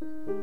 you.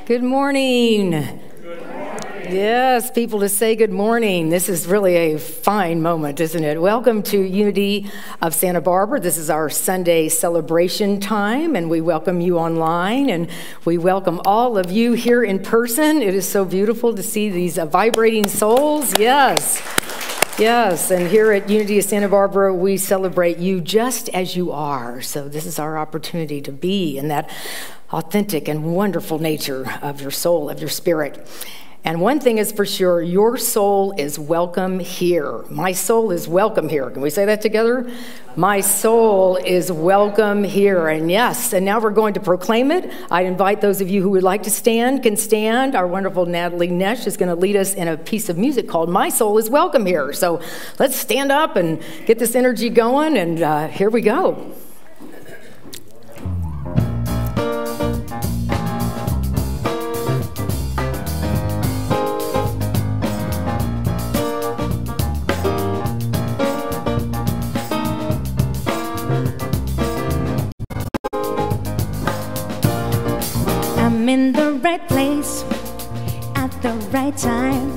Good morning. Yes, people to say good morning. This is really a fine moment, isn't it? Welcome to Unity of Santa Barbara. This is our Sunday celebration time, and we welcome you online, and we welcome all of you here in person. It is so beautiful to see these vibrating souls. Yes. Yes, and here at Unity of Santa Barbara, we celebrate you just as you are. So this is our opportunity to be in that authentic and wonderful nature of your soul, of your spirit. And one thing is for sure, your soul is welcome here. My soul is welcome here. Can we say that together? My soul is welcome here. And yes, and now we're going to proclaim it. I invite those of you who would like to stand, can stand. Our wonderful Natalie Nesh is going to lead us in a piece of music called My Soul is Welcome Here. So let's stand up and get this energy going, and here we go. I'm in the right place at the right time.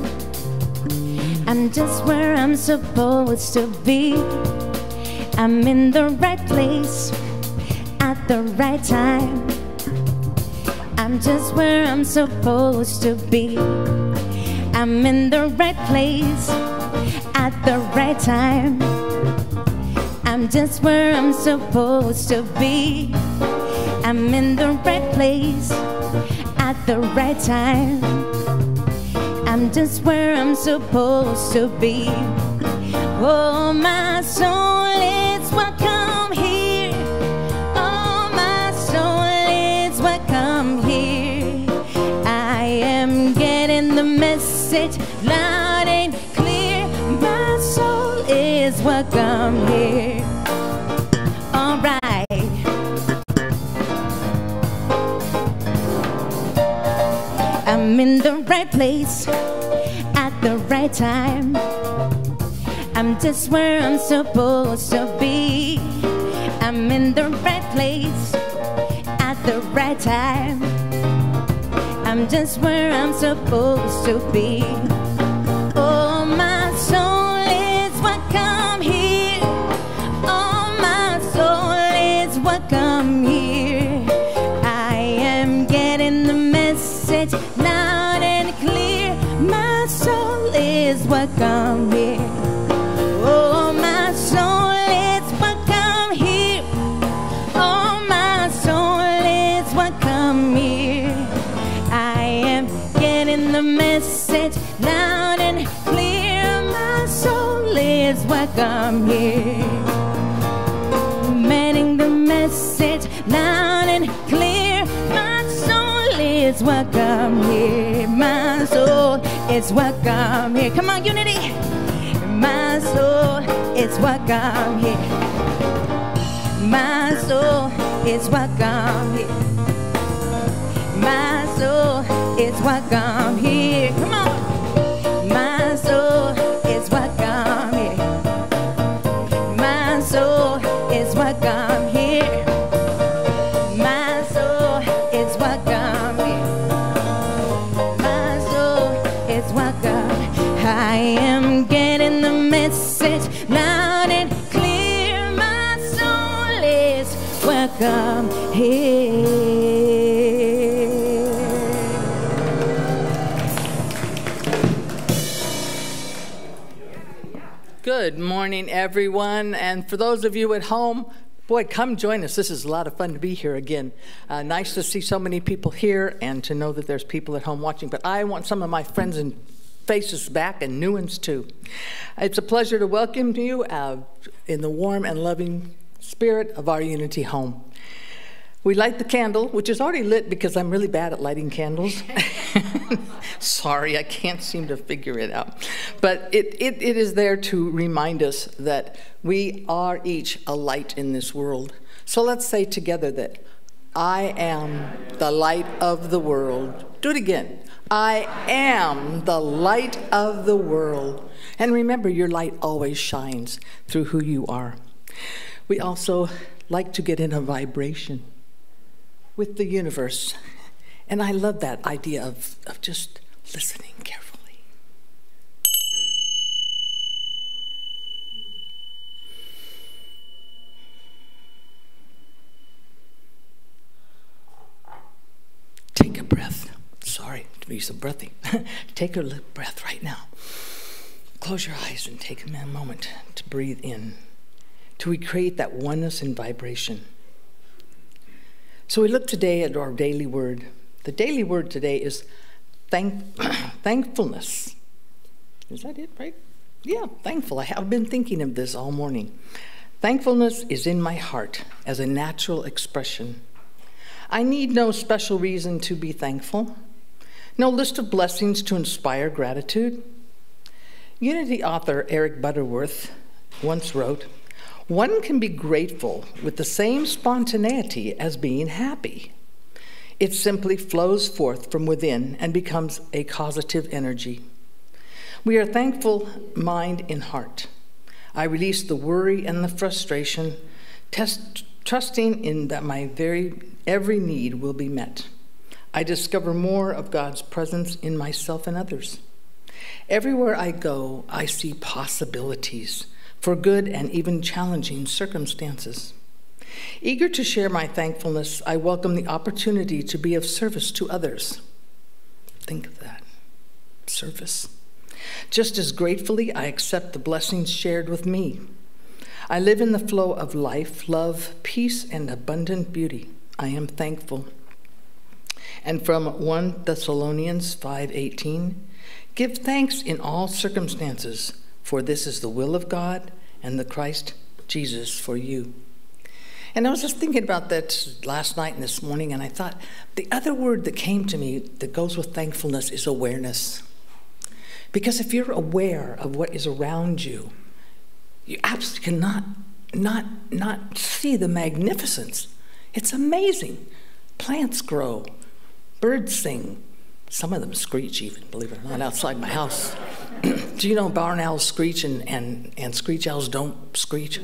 I'm just where I'm supposed to be. I'm in the right place at the right time. I'm just where I'm supposed to be. I'm in the right place at the right time. I'm just where I'm supposed to be. I'm in the right place at the right time. I'm just where I'm supposed to be. Oh, my soul is welcome here. Oh, my soul is welcome here. I am getting the message loud and clear. My soul is welcome here. All right. I'm in the right place at the right time. I'm just where I'm supposed to be. I'm in the right place at the right time. I'm just where I'm supposed to be. Oh, my soul is welcome here. Oh, my soul is welcome here. I am getting the message loud and clear. My soul is welcome here. Oh, my soul is welcome here. Oh, my soul is welcome here. I am getting the message loud and clear. My soul is welcome here. Manning the message loud and clear. My soul is welcome here. My soul is welcome here. Come on, Unity. My soul is welcome here. My soul is welcome here. My soul is welcome here. Come on. My soul is welcome here. My soul is welcome here. My soul is welcome here. My soul is welcome. I am getting the message loud and clear. My soul is welcome here. Good morning, everyone. And for those of you at home, boy, come join us. This is a lot of fun to be here again. Nice to see so many people here and to know that there's people at home watching. But I want some of my friends and faces back and new ones too. It's a pleasure to welcome you in the warm and loving spirit of our Unity home. We light the candle, which is already lit because I'm really bad at lighting candles. Sorry, I can't seem to figure it out. But it is there to remind us that we are each a light in this world. So let's say together that I am the light of the world. Do it again. I am the light of the world. And remember, your light always shines through who you are. We also like to get in a vibration with the universe And I love that idea of just listening carefully. Take a breath. Sorry to be so breathy. Take a breath right now. Close your eyes and take a moment to breathe in, to recreate that oneness and vibration. So we look today at our daily word. The daily word today is thankfulness. Is that it, right? Yeah, thankful. I've been thinking of this all morning. Thankfulness is in my heart as a natural expression. I need no special reason to be thankful, no list of blessings to inspire gratitude. Unity author Eric Butterworth once wrote, "One can be grateful with the same spontaneity as being happy. It simply flows forth from within and becomes a causative energy. We are thankful mind and heart. I release the worry and the frustration, trusting in that my every need will be met. I discover more of God's presence in myself and others. Everywhere I go, I see possibilities for good and even challenging circumstances. Eager to share my thankfulness, I welcome the opportunity to be of service to others." Think of that. Service. Just as gratefully, I accept the blessings shared with me. I live in the flow of life, love, peace, and abundant beauty. I am thankful. And from 1 Thessalonians 5:18, "Give thanks in all circumstances, for this is the will of God and the Christ Jesus for you." And I was just thinking about that last night and this morning, and I thought the other word that came to me that goes with thankfulness is awareness. Because if you're aware of what is around you, you absolutely cannot not see the magnificence. It's amazing. Plants grow, birds sing. Some of them screech even, believe it or not, outside my house. Do you know barn owls screech and screech owls don't screech?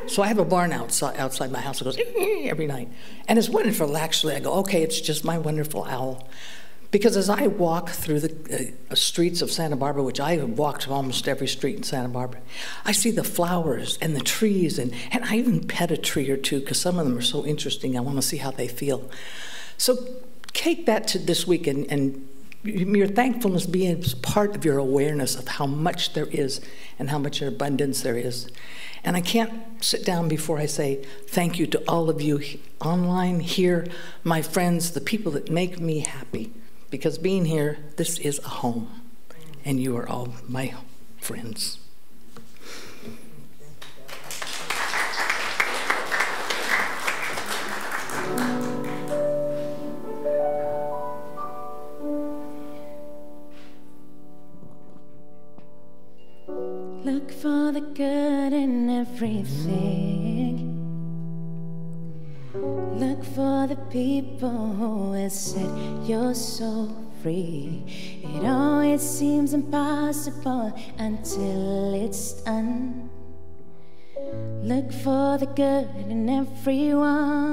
So I have a barn outside my house that goes every night. And it's wonderful, actually. I go, okay, it's just my wonderful owl. Because as I walk through the streets of Santa Barbara, which I have walked almost every street in Santa Barbara, I see the flowers and the trees, and I even pet a tree or two because some of them are so interesting. I want to see how they feel. So take that to this week and your thankfulness being part of your awareness of how much there is and how much abundance there is. And I can't sit down before I say thank you to all of you online, here, my friends, the people that make me happy. Because being here, this is a home, and you are all my friends. Look for the good in everything. Look for the people who have set your soul free. It always seems impossible until it's done. Look for the good in everyone.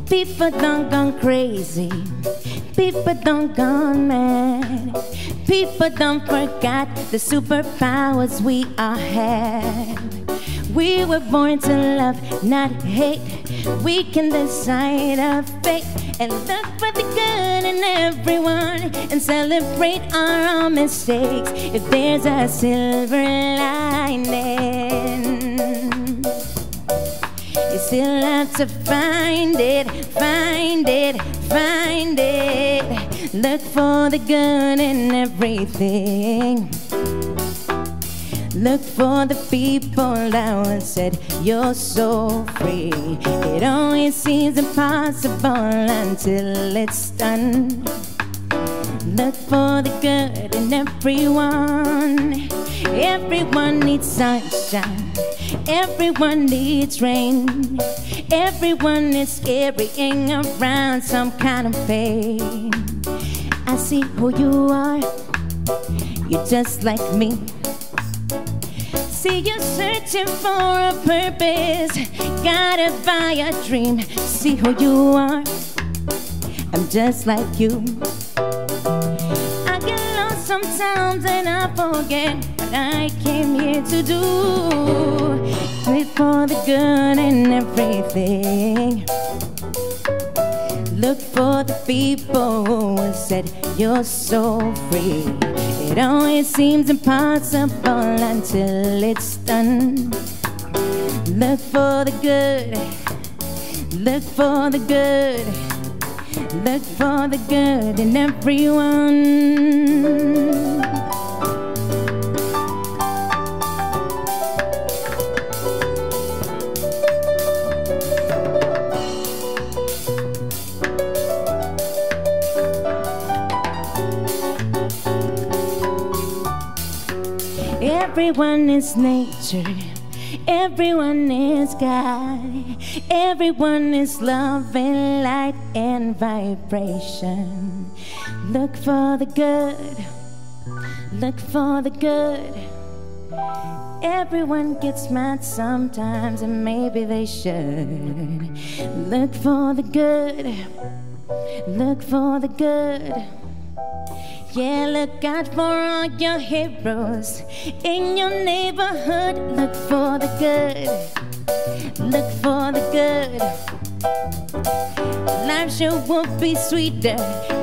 People done gone crazy. People done gone mad. People done forgot the superpowers we all have. We were born to love, not hate. We can decide our fate and look for the good in everyone and celebrate our own mistakes. If there's a silver lining, you still have to find it, find it, find it. Look for the good in everything. Look for the people that once said you're so free. It always seems impossible until it's done. Look for the good in everyone. Everyone needs sunshine. Everyone needs rain. Everyone is carrying around some kind of pain. I see who you are. You're just like me. See you searching for a purpose, guided by a dream. See who you are. I'm just like you. I get lost sometimes and I forget what I came here to do. Wait for the good in everything. Look for the people who said you're so free. It always seems impossible until it's done. Look for the good. Look for the good. Look for the good in everyone. Everyone is nature, everyone is God, everyone is love and light and vibration. Look for the good, look for the good. Everyone gets mad sometimes and maybe they should. Look for the good, look for the good. Yeah, look out for all your heroes in your neighborhood. Look for the good. Look for the good. Life sure would be sweeter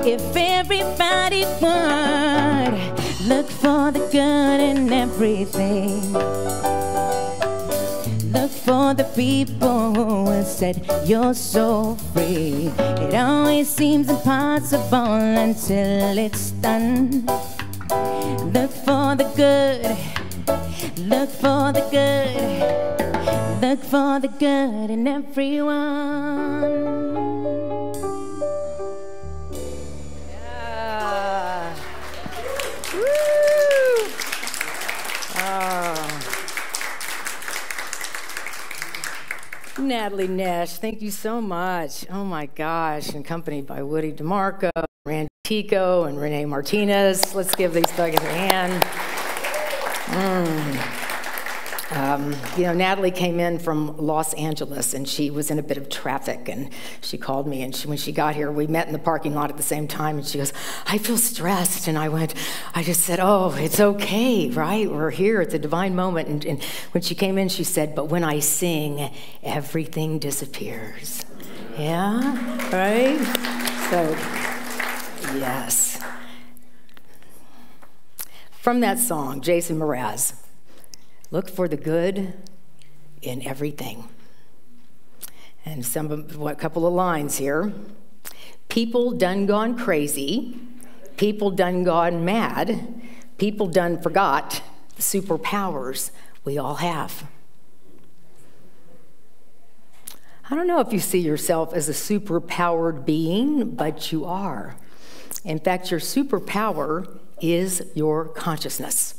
if everybody would. Look for the good in everything. Look for the people who said you're so free. It always seems impossible until it's done. Look for the good. Look for the good. Look for the good in everyone. Yeah. Woo. Natalie Nash, thank you so much. Oh my gosh, accompanied by Woody DeMarco, Randy Tico, and Renee Martinez. Let's give these buggers a hand. You know, Natalie came in from Los Angeles, and she was in a bit of traffic, and she called me, and when she got here, we met in the parking lot at the same time, and she goes, I feel stressed, and I just said, oh, it's okay, right? We're here, it's a divine moment, and when she came in, she said, but when I sing, everything disappears. Yeah, right? So, yes. From that song, Jason Mraz, look for the good in everything. And a couple of lines here. People done gone crazy. People done gone mad. People done forgot the superpowers we all have. I don't know if you see yourself as a superpowered being, but you are. In fact, your superpower is your consciousness.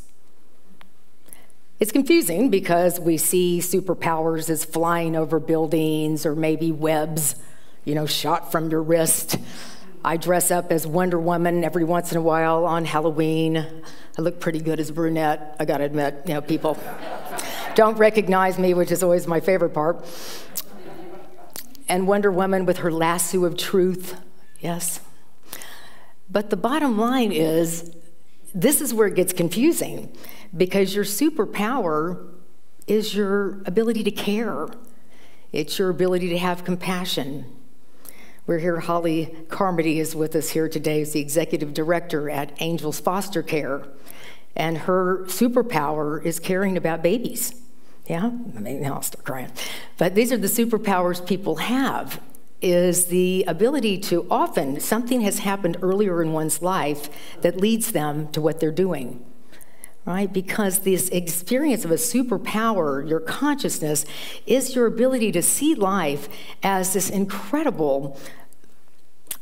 It's confusing because we see superpowers as flying over buildings or maybe webs, shot from your wrist. I dress up as Wonder Woman every once in a while on Halloween. I look pretty good as a brunette, I gotta admit. People don't recognize me, which is always my favorite part. And Wonder Woman with her lasso of truth, yes. But the bottom line is, this is where it gets confusing, because your superpower is your ability to care. It's your ability to have compassion. We're here, Holly Carmody is with us here today as the executive director at Angels Foster Care. And her superpower is caring about babies. Yeah, maybe I'll start crying. But these are the superpowers people have, is the ability to often, something has happened earlier in one's life that leads them to what they're doing, right? Because this experience of a superpower, your consciousness, is your ability to see life as this incredible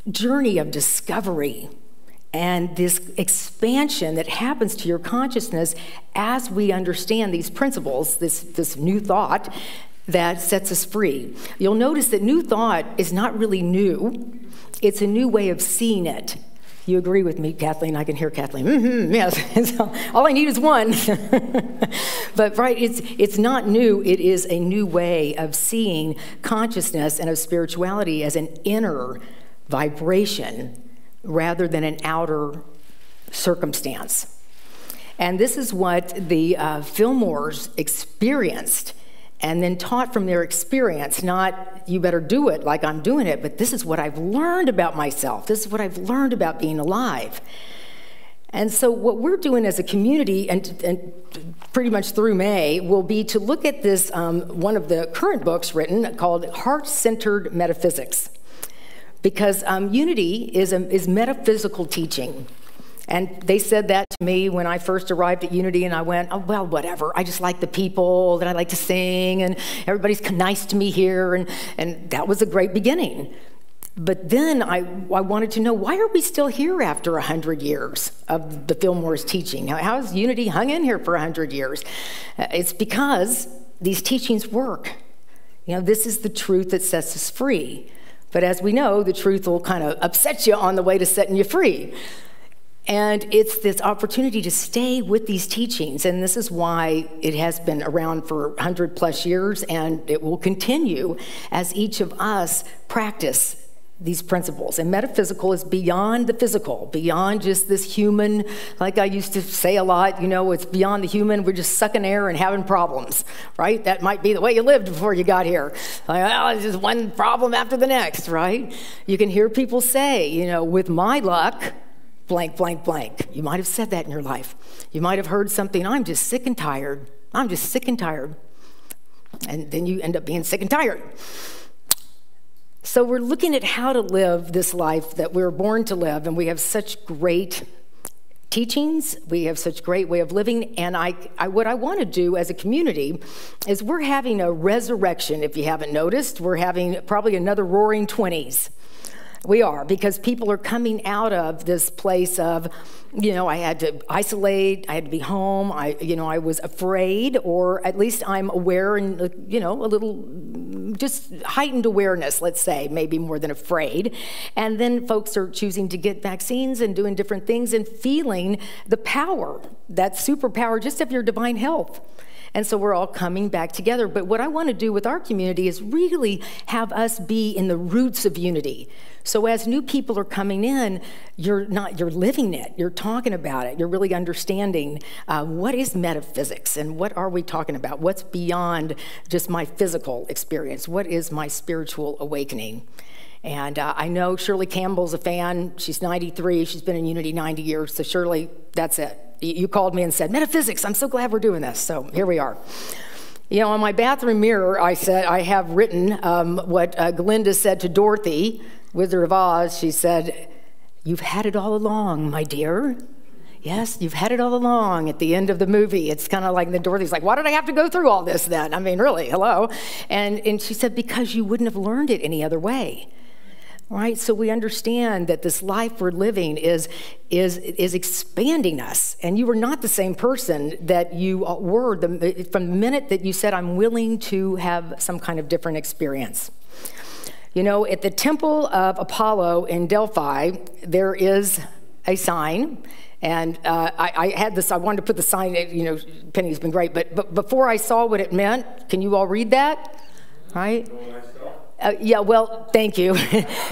journey of discovery and this expansion that happens to your consciousness as we understand these principles, this new thought that sets us free. You'll notice that new thought is not really new. It's a new way of seeing it. You agree with me, Kathleen? I can hear Kathleen. Yes. So all I need is one. But right, it's not new. It is a new way of seeing consciousness and of spirituality as an inner vibration rather than an outer circumstance. And this is what the Fillmores experienced and then taught from their experience, not you better do it like I'm doing it, but this is what I've learned about myself. This is what I've learned about being alive. And so what we're doing as a community, and pretty much through May, will be to look at this, one of the current books written called Heart-Centered Metaphysics. Because unity is metaphysical teaching. And they said that to me when I first arrived at Unity, and I went, oh, well, whatever. I just like the people, that I like to sing, and everybody's nice to me here, and that was a great beginning. But then I wanted to know, why are we still here after 100 years of the Fillmore's teaching? How has Unity hung in here for 100 years? It's because these teachings work. You know, this is the truth that sets us free. But as we know, the truth will kind of upset you on the way to setting you free. And it's this opportunity to stay with these teachings. And this is why it has been around for 100 plus years, and it will continue as each of us practice these principles. And metaphysical is beyond the physical, beyond just this human, like I used to say a lot, you know, it's beyond the human. We're just sucking air and having problems, right? That might be the way you lived before you got here. Like, oh, it's just one problem after the next, right? You can hear people say, you know, with my luck, blank, blank, blank. You might have said that in your life. You might have heard something, I'm just sick and tired. I'm just sick and tired. And then you end up being sick and tired. So we're looking at how to live this life that we're born to live, and we have such great teachings, we have such great way of living, and what I want to do as a community is we're having a resurrection, if you haven't noticed. We're having probably another roaring 20s. We are, because people are coming out of this place of, you know, I had to isolate, I had to be home, I was afraid, or at least I'm aware and, you know, a little just heightened awareness, let's say, maybe more than afraid. And then folks are choosing to get vaccines and doing different things and feeling the power, that superpower just of your divine health. And so we're all coming back together. But what I want to do with our community is really have us be in the roots of unity. So as new people are coming in, you're living it, you're talking about it, you're really understanding what is metaphysics and what are we talking about? What's beyond just my physical experience? What is my spiritual awakening? And I know Shirley Campbell's a fan. She's 93. She's been in Unity 90 years. So Shirley, that's it. You called me and said, metaphysics, I'm so glad we're doing this. So here we are. You know, on my bathroom mirror, I have written what Glinda said to Dorothy, Wizard of Oz. She said, you've had it all along, my dear. Yes, you've had it all along at the end of the movie. It's kind of like Dorothy's like, why did I have to go through all this then? I mean, really, hello? And she said, because you wouldn't have learned it any other way. Right? So we understand that this life we're living is expanding us. And you were not the same person that you were from the minute that you said, I'm willing to have some kind of different experience. You know, at the Temple of Apollo in Delphi, there is a sign. And I had this, I wanted to put the sign, you know, Penny's been great, but before I saw what it meant, can you all read that? Right? Yeah, well, thank you.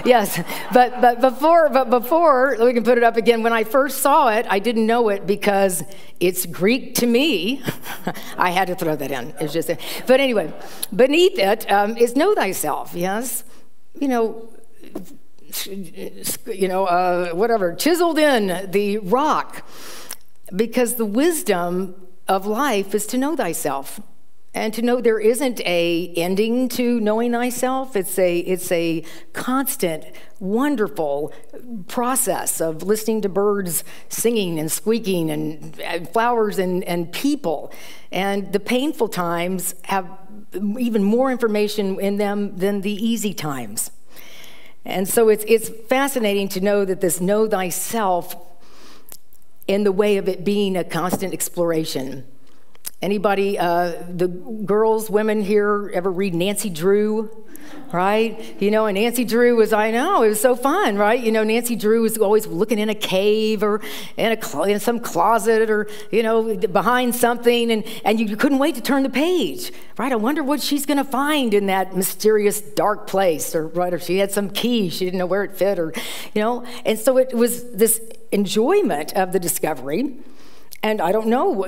Yes, but before, we can put it up again. When I first saw it, I didn't know it because it's Greek to me. I had to throw that in. It's just, but anyway, beneath it is know thyself. Yes, whatever, chiseled in the rock, because the wisdom of life is to know thyself. And to know there isn't a ending to knowing thyself. It's a constant, wonderful process of listening to birds singing and squeaking and flowers and people. And the painful times have even more information in them than the easy times. And so it's fascinating to know that this know thyself in the way of it being a constant exploration. Anybody, the girls, women here ever read Nancy Drew? Right? You know, and Nancy Drew was, I know, it was so fun, right? You know, Nancy Drew was always looking in a cave or in some closet or, you know, behind something, and you couldn't wait to turn the page, right? I wonder what she's going to find in that mysterious dark place, or right, or she had some key, she didn't know where it fit, or, you know, and so it was this enjoyment of the discovery. And I don't know,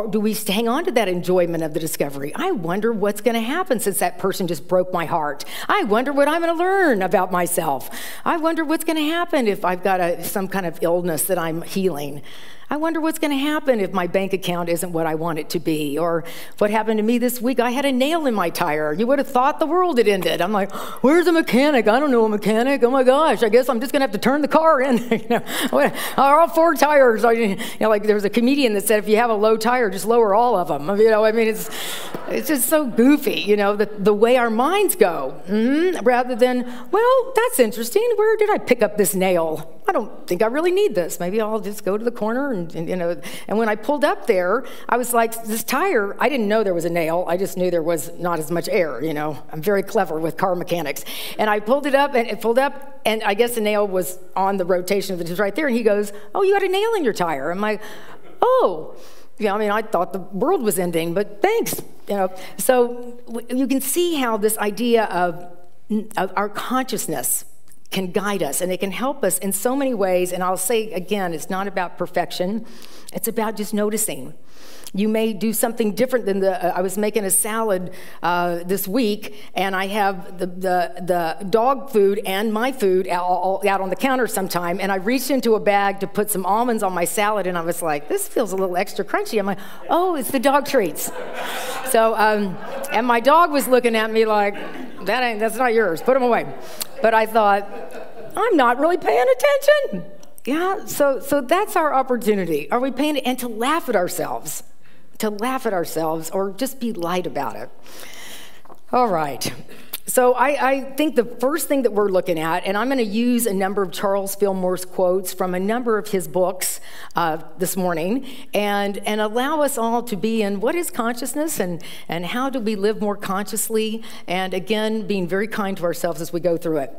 do we hang on to that enjoyment of the discovery? I wonder what's going to happen since that person just broke my heart. I wonder what I'm going to learn about myself. I wonder what's going to happen if I've got some kind of illness that I'm healing. I wonder what's going to happen if my bank account isn't what I want it to be. Or what happened to me this week, I had a nail in my tire. You would have thought the world had ended. I'm like, where's a mechanic? I don't know a mechanic. Oh my gosh, I guess I'm just going to have to turn the car in. You know, all 4 tires. You know, like there was a comedian that said, if you have a low tire, just lower all of them. You know, I mean, it's just so goofy, you know, the way our minds go. Rather than, well, that's interesting. Where did I pick up this nail? I don't think I really need this. Maybe I'll just go to the corner and you know. And when I pulled up there, I was like, this tire, I didn't know there was a nail. I just knew there was not as much air, you know. I'm very clever with car mechanics. And I pulled it up, and it pulled up, and I guess the nail was on the rotation of it was right there. And he goes, oh, you had a nail in your tire. I'm like, oh. Yeah, I mean, I thought the world was ending, but thanks. You know, so you can see how this idea of our consciousness can guide us, and it can help us in so many ways. And I'll say again, it's not about perfection. It's about just noticing. You may do something different than I was making a salad this week, and I have the dog food and my food all out on the counter sometime, and I reached into a bag to put some almonds on my salad, and I was like, this feels a little extra crunchy. I'm like, oh, it's the dog treats. So, and my dog was looking at me like, that's not yours, put them away. But I thought, I'm not really paying attention. Yeah, so that's our opportunity. Are we paying, and to laugh at ourselves. To laugh at ourselves or just be light about it. All right. So I think the first thing that we're looking at, and I'm going to use a number of Charles Fillmore's quotes from a number of his books this morning, and allow us all to be in what is consciousness and how do we live more consciously, and again, being very kind to ourselves as we go through it.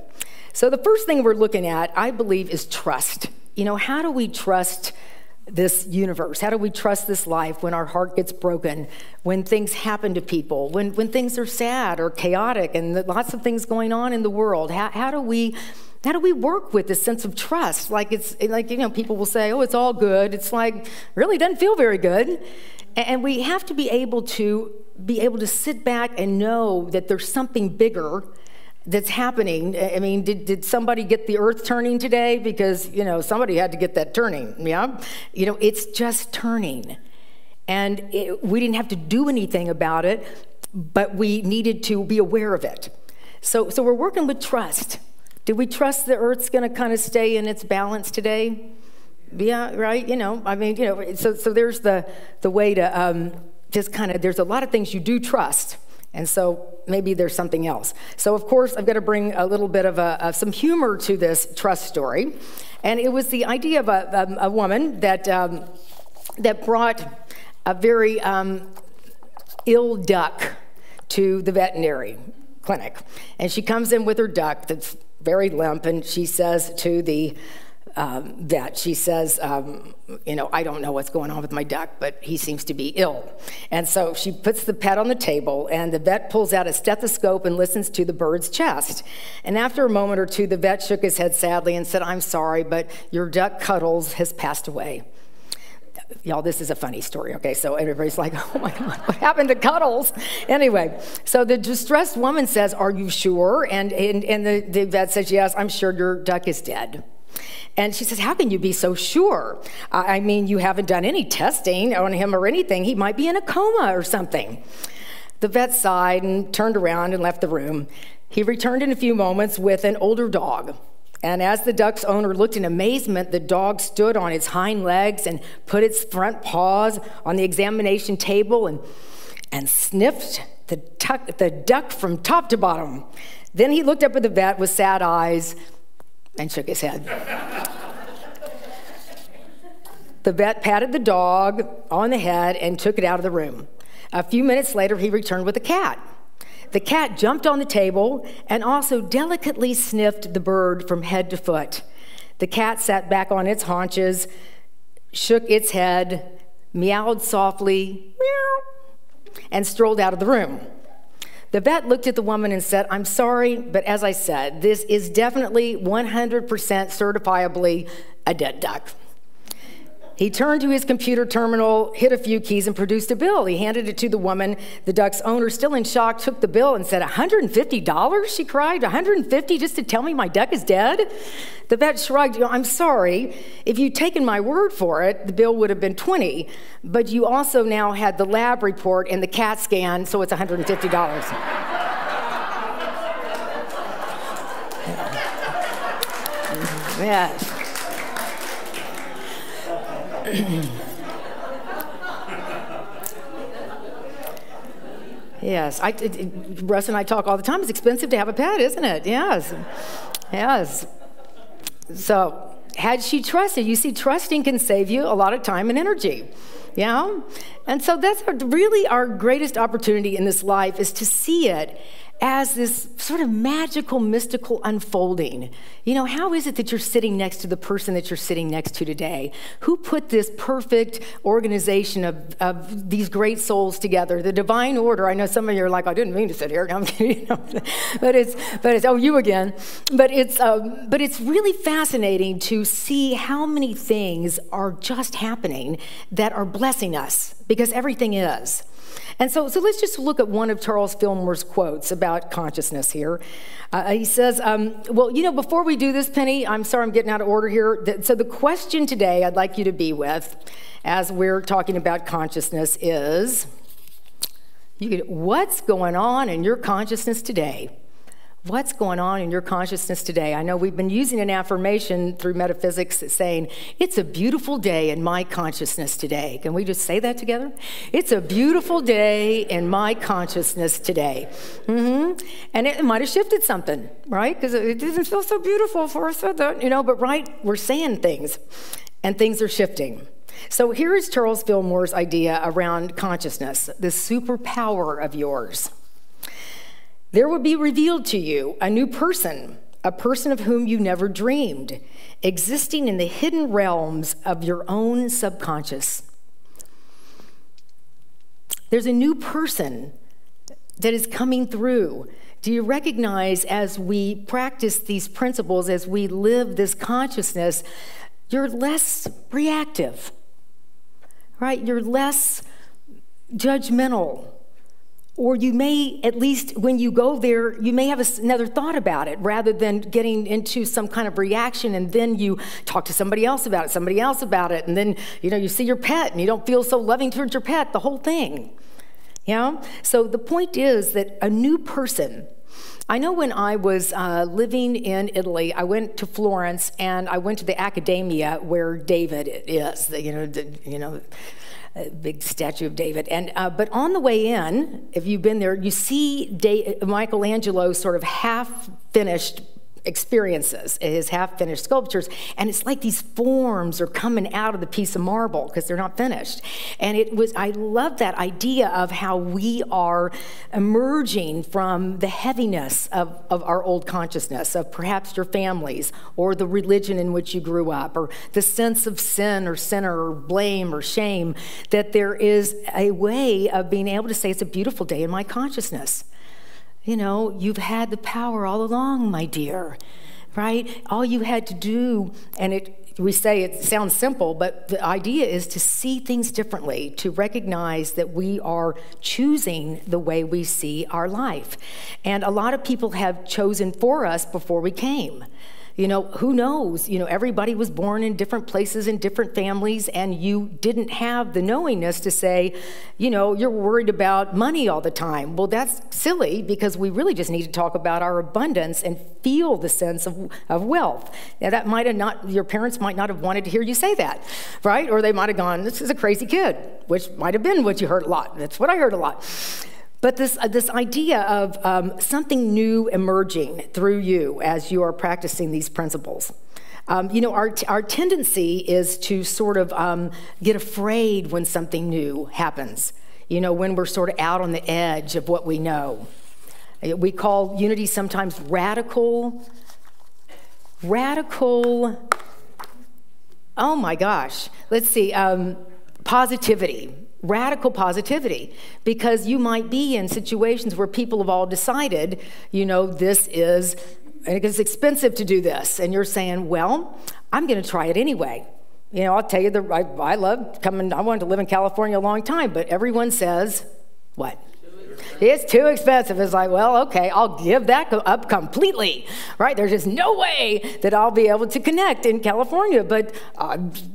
So the first thing we're looking at, I believe, is trust. You know, how do we trust this universe? How do we trust this life when our heart gets broken, when things happen to people, when things are sad or chaotic and lots of things going on in the world? How do we work with this sense of trust? Like it's like, you know, people will say, oh, it's all good. It's like, really doesn't feel very good. And we have to be able to sit back and know that there's something bigger that's happening. I mean, did somebody get the earth turning today? Because, you know, somebody had to get that turning, yeah? You know, it's just turning. And we didn't have to do anything about it, but we needed to be aware of it. So we're working with trust. Do we trust the earth's going to kind of stay in its balance today? Yeah, right? You know, I mean, you know, so there's the way to just kind of, there's a lot of things you do trust. And so maybe there's something else. So, of course, I've got to bring a little bit of some humor to this trust story. And it was the idea of a woman that brought a very ill duck to the veterinary clinic. And she comes in with her duck that's very limp, and she says to the vet, she says, you know, I don't know what's going on with my duck, but he seems to be ill. And so she puts the pet on the table, and the vet pulls out a stethoscope and listens to the bird's chest. And after a moment or two, the vet shook his head sadly and said, I'm sorry, but your duck Cuddles has passed away. Y'all, this is a funny story, okay? So everybody's like, oh my God, what happened to Cuddles? Anyway, so the distressed woman says, are you sure? And the vet says, yes, I'm sure your duck is dead. And she says, how can you be so sure? I mean, you haven't done any testing on him or anything. He might be in a coma or something. The vet sighed and turned around and left the room. He returned in a few moments with an older dog. And as the duck's owner looked in amazement, the dog stood on its hind legs and put its front paws on the examination table and sniffed the duck from top to bottom. Then he looked up at the vet with sad eyes and shook his head. The vet patted the dog on the head and took it out of the room. A few minutes later, he returned with a cat. The cat jumped on the table and also delicately sniffed the bird from head to foot. The cat sat back on its haunches, shook its head, meowed softly, meow, and strolled out of the room. The vet looked at the woman and said, "I'm sorry, but as I said, this is definitely 100% certifiably a dead duck." He turned to his computer terminal, hit a few keys, and produced a bill. He handed it to the woman. The duck's owner, still in shock, took the bill and said, $150? She cried. $150 just to tell me my duck is dead? The vet shrugged. "I'm sorry. If you'd taken my word for it, the bill would have been $20. But you also now had the lab report and the CAT scan, so it's $150. Yes. Yes, Russ and I talk all the time. It's expensive to have a pet, isn't it? Yes, yes. So, had she trusted, you see, trusting can save you a lot of time and energy. Yeah? And so that's really our greatest opportunity in this life, is to see it as this sort of magical, mystical unfolding. You know, how is it that you're sitting next to the person that you're sitting next to today? Who put this perfect organization of these great souls together? The divine order. I know some of you are like, I didn't mean to sit here. No, I'm kidding. But it's oh, you again. But it's really fascinating to see how many things are just happening that are blessing us, because everything is. And so let's just look at one of Charles Fillmore's quotes about consciousness here. He says, well, you know, before we do this, Penny, I'm sorry I'm getting out of order here. So the question today I'd like you to be with, as we're talking about consciousness, is, what's going on in your consciousness today? What's going on in your consciousness today? I know we've been using an affirmation through metaphysics saying, it's a beautiful day in my consciousness today. Can we just say that together? It's a beautiful day in my consciousness today. And it might have shifted something, right? Because it didn't feel so beautiful before I said that, you know, but right, we're saying things, and things are shifting. So here is Charles Fillmore's idea around consciousness, this superpower of yours. There will be revealed to you a new person, a person of whom you never dreamed, existing in the hidden realms of your own subconscious. There's a new person that is coming through. Do you recognize, as we practice these principles, as we live this consciousness, you're less reactive, right? You're less judgmental. Or you may, at least when you go there, you may have another thought about it, rather than getting into some kind of reaction, and then you talk to somebody else about it, and then, you know, you see your pet and you don't feel so loving towards your pet, the whole thing. Yeah? So the point is that a new person, I know when I was living in Italy, I went to Florence, and I went to the Accademia where David is, a big statue of David. And but on the way in, if you've been there, you see Michelangelo sort of half-finished experiences, his half-finished sculptures, and it's like these forms are coming out of the piece of marble because they're not finished. And I love that idea of how we are emerging from the heaviness of our old consciousness, of perhaps your families, or the religion in which you grew up, or the sense of sin or sinner or blame or shame, that there is a way of being able to say, it's a beautiful day in my consciousness. You know, you've had the power all along, my dear, right? All you had to do, and we say it sounds simple, but the idea is to see things differently, to recognize that we are choosing the way we see our life. And a lot of people have chosen for us before we came. You know, who knows? You know, everybody was born in different places, in different families, and you didn't have the knowingness to say, you know, you're worried about money all the time. Well, that's silly, because we really just need to talk about our abundance and feel the sense of wealth. Now, that might have not, your parents might not have wanted to hear you say that, right? Or they might have gone, this is a crazy kid, which might have been what you heard a lot. That's what I heard a lot. But this idea of something new emerging through you as you are practicing these principles. Our tendency is to sort of get afraid when something new happens, when we're sort of out on the edge of what we know. We call unity sometimes radical, oh my gosh, let's see, positivity. Radical positivity, because you might be in situations where people have all decided, it's expensive to do this, and you're saying, well, I'm going to try it anyway. I'll tell you, I love coming, I wanted to live in California a long time, but everyone says, what? It's too expensive. It's like, well, okay, I'll give that up completely, right? There's just no way that I'll be able to connect in California, but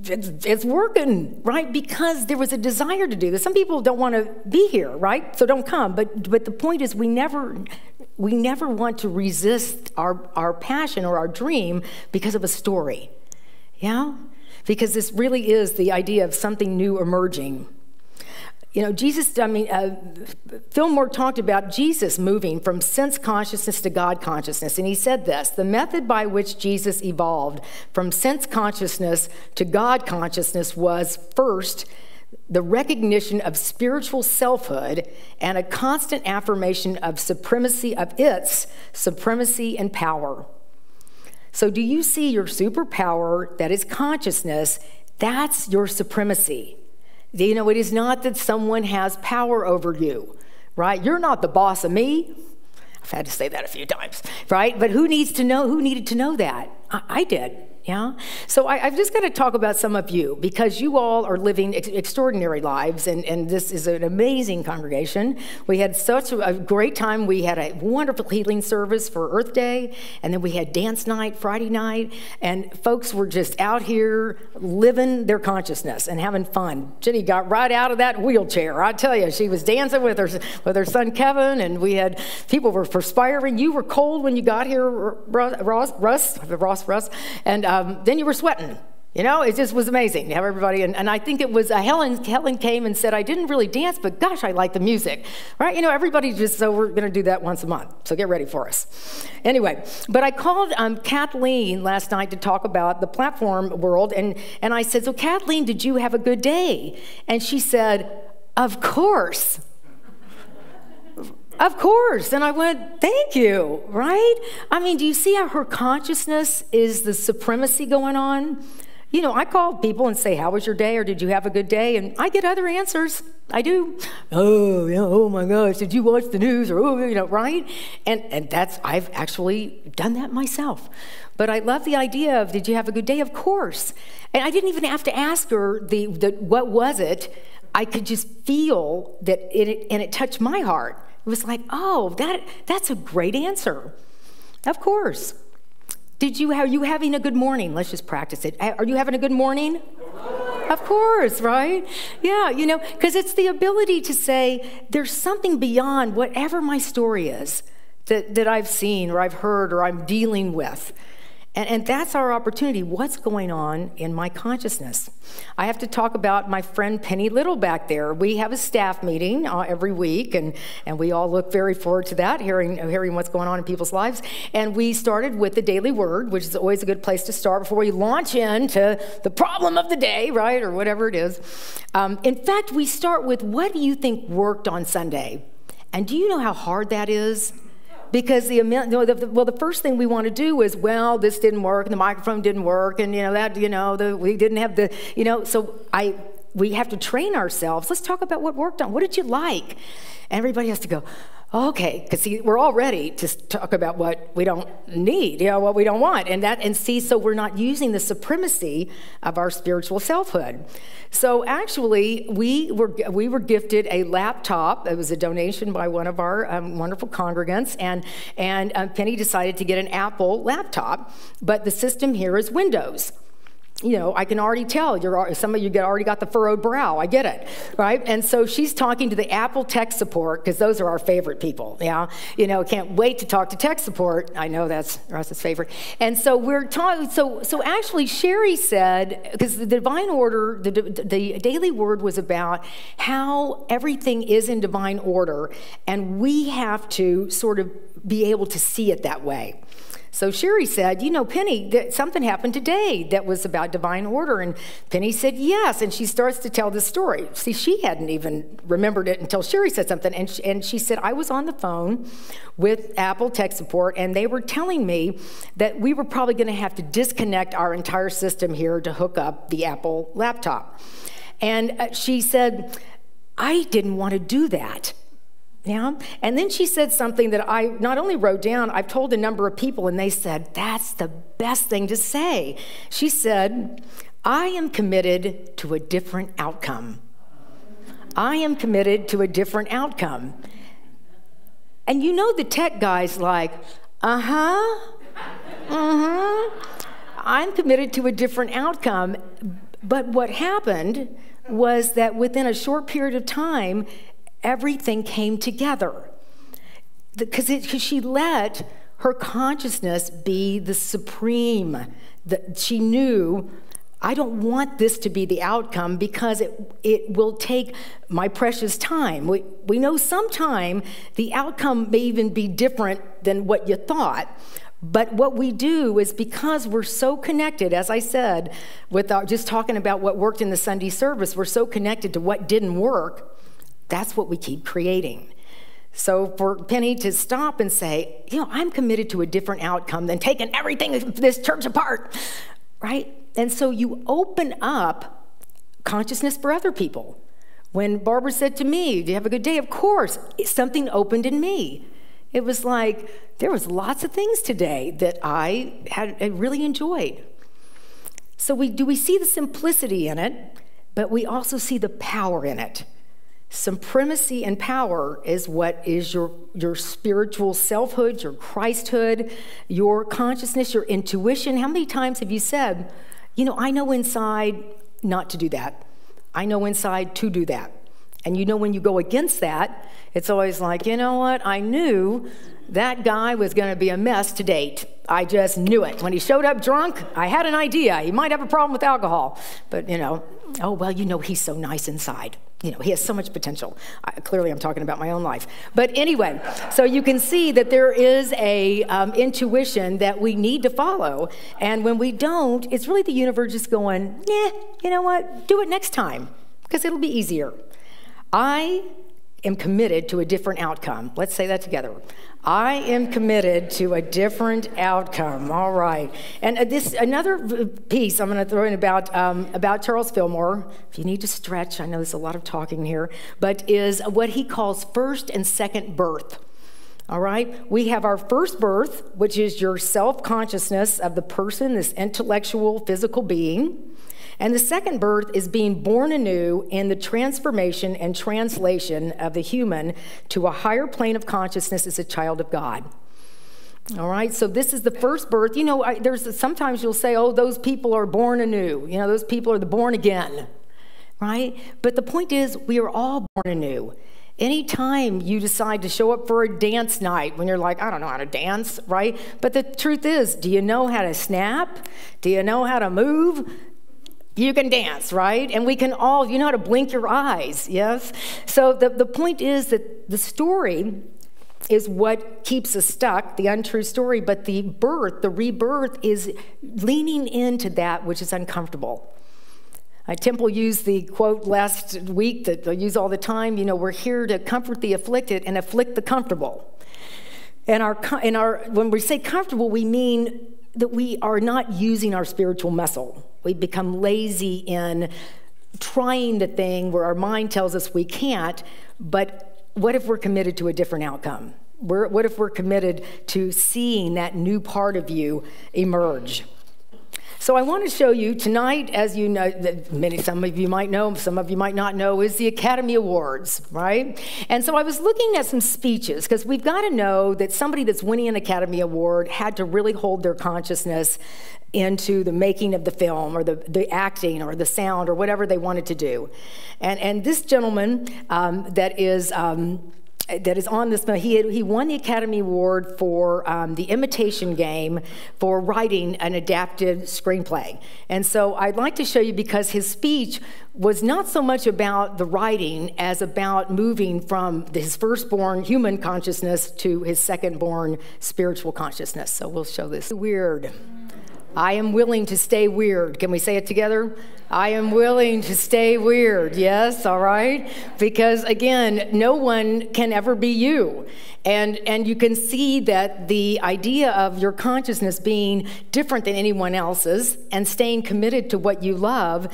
it's working, right? Because there was a desire to do this. Some people don't want to be here, right? So don't come. But the point is, we never want to resist our passion or our dream because of a story, because this really is the idea of something new emerging. Fillmore talked about Jesus moving from sense consciousness to God consciousness, and he said this: the method by which Jesus evolved from sense consciousness to God consciousness was, first, the recognition of spiritual selfhood and a constant affirmation of its supremacy and power. So do you see your superpower, that is consciousness? That's your supremacy. It is not that someone has power over you, right? You're not the boss of me. I've had to say that a few times, right? But who needed to know that? I did. So I've just got to talk about some of you, because you all are living extraordinary lives, and this is an amazing congregation. We had such a great time. We had a wonderful healing service for Earth Day, and then we had dance night Friday night, and folks were just out here living their consciousness and having fun. Jenny got right out of that wheelchair. I tell you, she was dancing with her son Kevin, and we had people were perspiring. You were cold when you got here, Russ, and then you were sweating. It just was amazing to have everybody. And I think it was Helen came and said, I didn't really dance, but gosh, I like the music, right? Everybody so we're going to do that once a month. So get ready for us. Anyway, but I called Kathleen last night to talk about the platform world. And I said, so Kathleen, did you have a good day? And she said, of course. Of course. And I went, thank you, right? Do you see how her consciousness is the supremacy going on? I call people and say, how was your day? Or did you have a good day? And I get other answers. I do. Oh my gosh, did you watch the news? Or, right? And I've actually done that myself. But I love the idea of, did you have a good day? Of course. And I didn't even have to ask her what was it. I could just feel that it touched my heart. It was like, oh, that's a great answer. Of course. Are you having a good morning? Let's just practice it. Are you having a good morning? Of course, right? Yeah, because it's the ability to say, there's something beyond whatever my story is that I've seen or I've heard or I'm dealing with. And that's our opportunity. What's going on in my consciousness? I have to talk about my friend Penny Little back there. We have a staff meeting every week, and we all look very forward to that, hearing what's going on in people's lives. And we started with the Daily Word, which is always a good place to start before we launch into the problem of the day, right, or whatever it is. In fact, we start with, what do you think worked on Sunday? And do you know how hard that is? Because the first thing we want to do is, well, this didn't work, and the microphone didn't work, and we didn't have so we have to train ourselves. Let's talk about what worked on. What did you like? And everybody has to go, okay, because see, we're all ready to talk about what we don't need, what we don't want, so we're not using the supremacy of our spiritual selfhood. So actually, we were gifted a laptop. It was a donation by one of our wonderful congregants, and Penny decided to get an Apple laptop, but the system here is Windows. I can already tell some of you already got the furrowed brow. I get it, right? And so she's talking to the Apple tech support, because those are our favorite people. Can't wait to talk to tech support. I know that's Russ's favorite. And so we're talking. So actually, Sherry said, because the divine order, the Daily Word was about how everything is in divine order, and we have to sort of be able to see it that way. So Sherry said, you know, Penny, something happened today that was about divine order. And Penny said, yes. And she starts to tell the story. See, she hadn't even remembered it until Sherry said something. And she said, I was on the phone with Apple tech support, and they were telling me that we were probably going to have to disconnect our entire system here to hook up the Apple laptop. And she said, I didn't want to do that. Yeah. And then she said something that I not only wrote down, I've told a number of people, and they said, that's the best thing to say. She said, I am committed to a different outcome. I am committed to a different outcome. And you know the tech guy's like, I'm committed to a different outcome. But what happened was that within a short period of time, everything came together because she let her consciousness be the supreme. She knew, I don't want this to be the outcome because it will take my precious time. We know sometime the outcome may even be different than what you thought. But what we do is, because we're so connected, as I said, with just talking about what worked in the Sunday service, we're so connected to what didn't work. That's what we keep creating. So for Penny to stop and say, you know, I'm committed to a different outcome than taking everything in this church apart, right? And so you open up consciousness for other people. When Barbara said to me, do you have a good day? Of course. Something opened in me. It was like, there was lots of things today that I really enjoyed. So we see the simplicity in it, but we also see the power in it. Supremacy and power is what is your spiritual selfhood, your Christhood, your consciousness, your intuition. How many times have you said, you know, I know inside not to do that. I know inside to do that. And you know when you go against that, it's always like, you know what, I knew that guy was going to be a mess to date. I just knew it. When he showed up drunk, I had an idea. He might have a problem with alcohol. But, you know, oh, well, you know, he's so nice inside. You know, he has so much potential. Clearly, I'm talking about my own life. But anyway, so you can see that there is a intuition that we need to follow. And when we don't, it's really the universe just going, you know what, do it next time, because it'll be easier. I am committed to a different outcome. Let's say that together. I am committed to a different outcome. All right. And another piece I'm going to throw in about Charles Fillmore, if you need to stretch, I know there's a lot of talking here, but is what he calls first and second birth. All right. We have our first birth, which is your self-consciousness of the person, this intellectual, physical being. And the second birth is being born anew in the transformation and translation of the human to a higher plane of consciousness as a child of God. All right, so this is the first birth. You know, sometimes you'll say, oh, those people are born anew. You know, those people are the born again, right? But the point is, we are all born anew. Anytime you decide to show up for a dance night when you're like, I don't know how to dance, right? But the truth is, do you know how to snap? Do you know how to move? You can dance, right? And we can all, you know how to blink your eyes, yes? So the point is that the story is what keeps us stuck, the untrue story, but the birth, the rebirth, is leaning into that which is uncomfortable. Temple used the quote last week that I use all the time, you know, we're here to comfort the afflicted and afflict the comfortable. And when we say comfortable, we mean that we are not using our spiritual muscle. We become lazy in trying the thing where our mind tells us we can't, but what if we're committed to a different outcome? What if we're committed to seeing that new part of you emerge? So I want to show you tonight, as you know, some of you might know, some of you might not know, is the Academy Awards, right? And so I was looking at some speeches, because we've got to know that somebody that's winning an Academy Award had to really hold their consciousness into the making of the film or the acting or the sound or whatever they wanted to do. And this gentleman that is that is on this. He won the Academy Award for The Imitation Game for writing an adapted screenplay. And so I'd like to show you, because his speech was not so much about the writing as about moving from his firstborn human consciousness to his secondborn spiritual consciousness. So we'll show this. Weird. I am willing to stay weird. Can we say it together? I am willing to stay weird. Yes, all right? Because again, no one can ever be you. And you can see that the idea of your consciousness being different than anyone else's and staying committed to what you love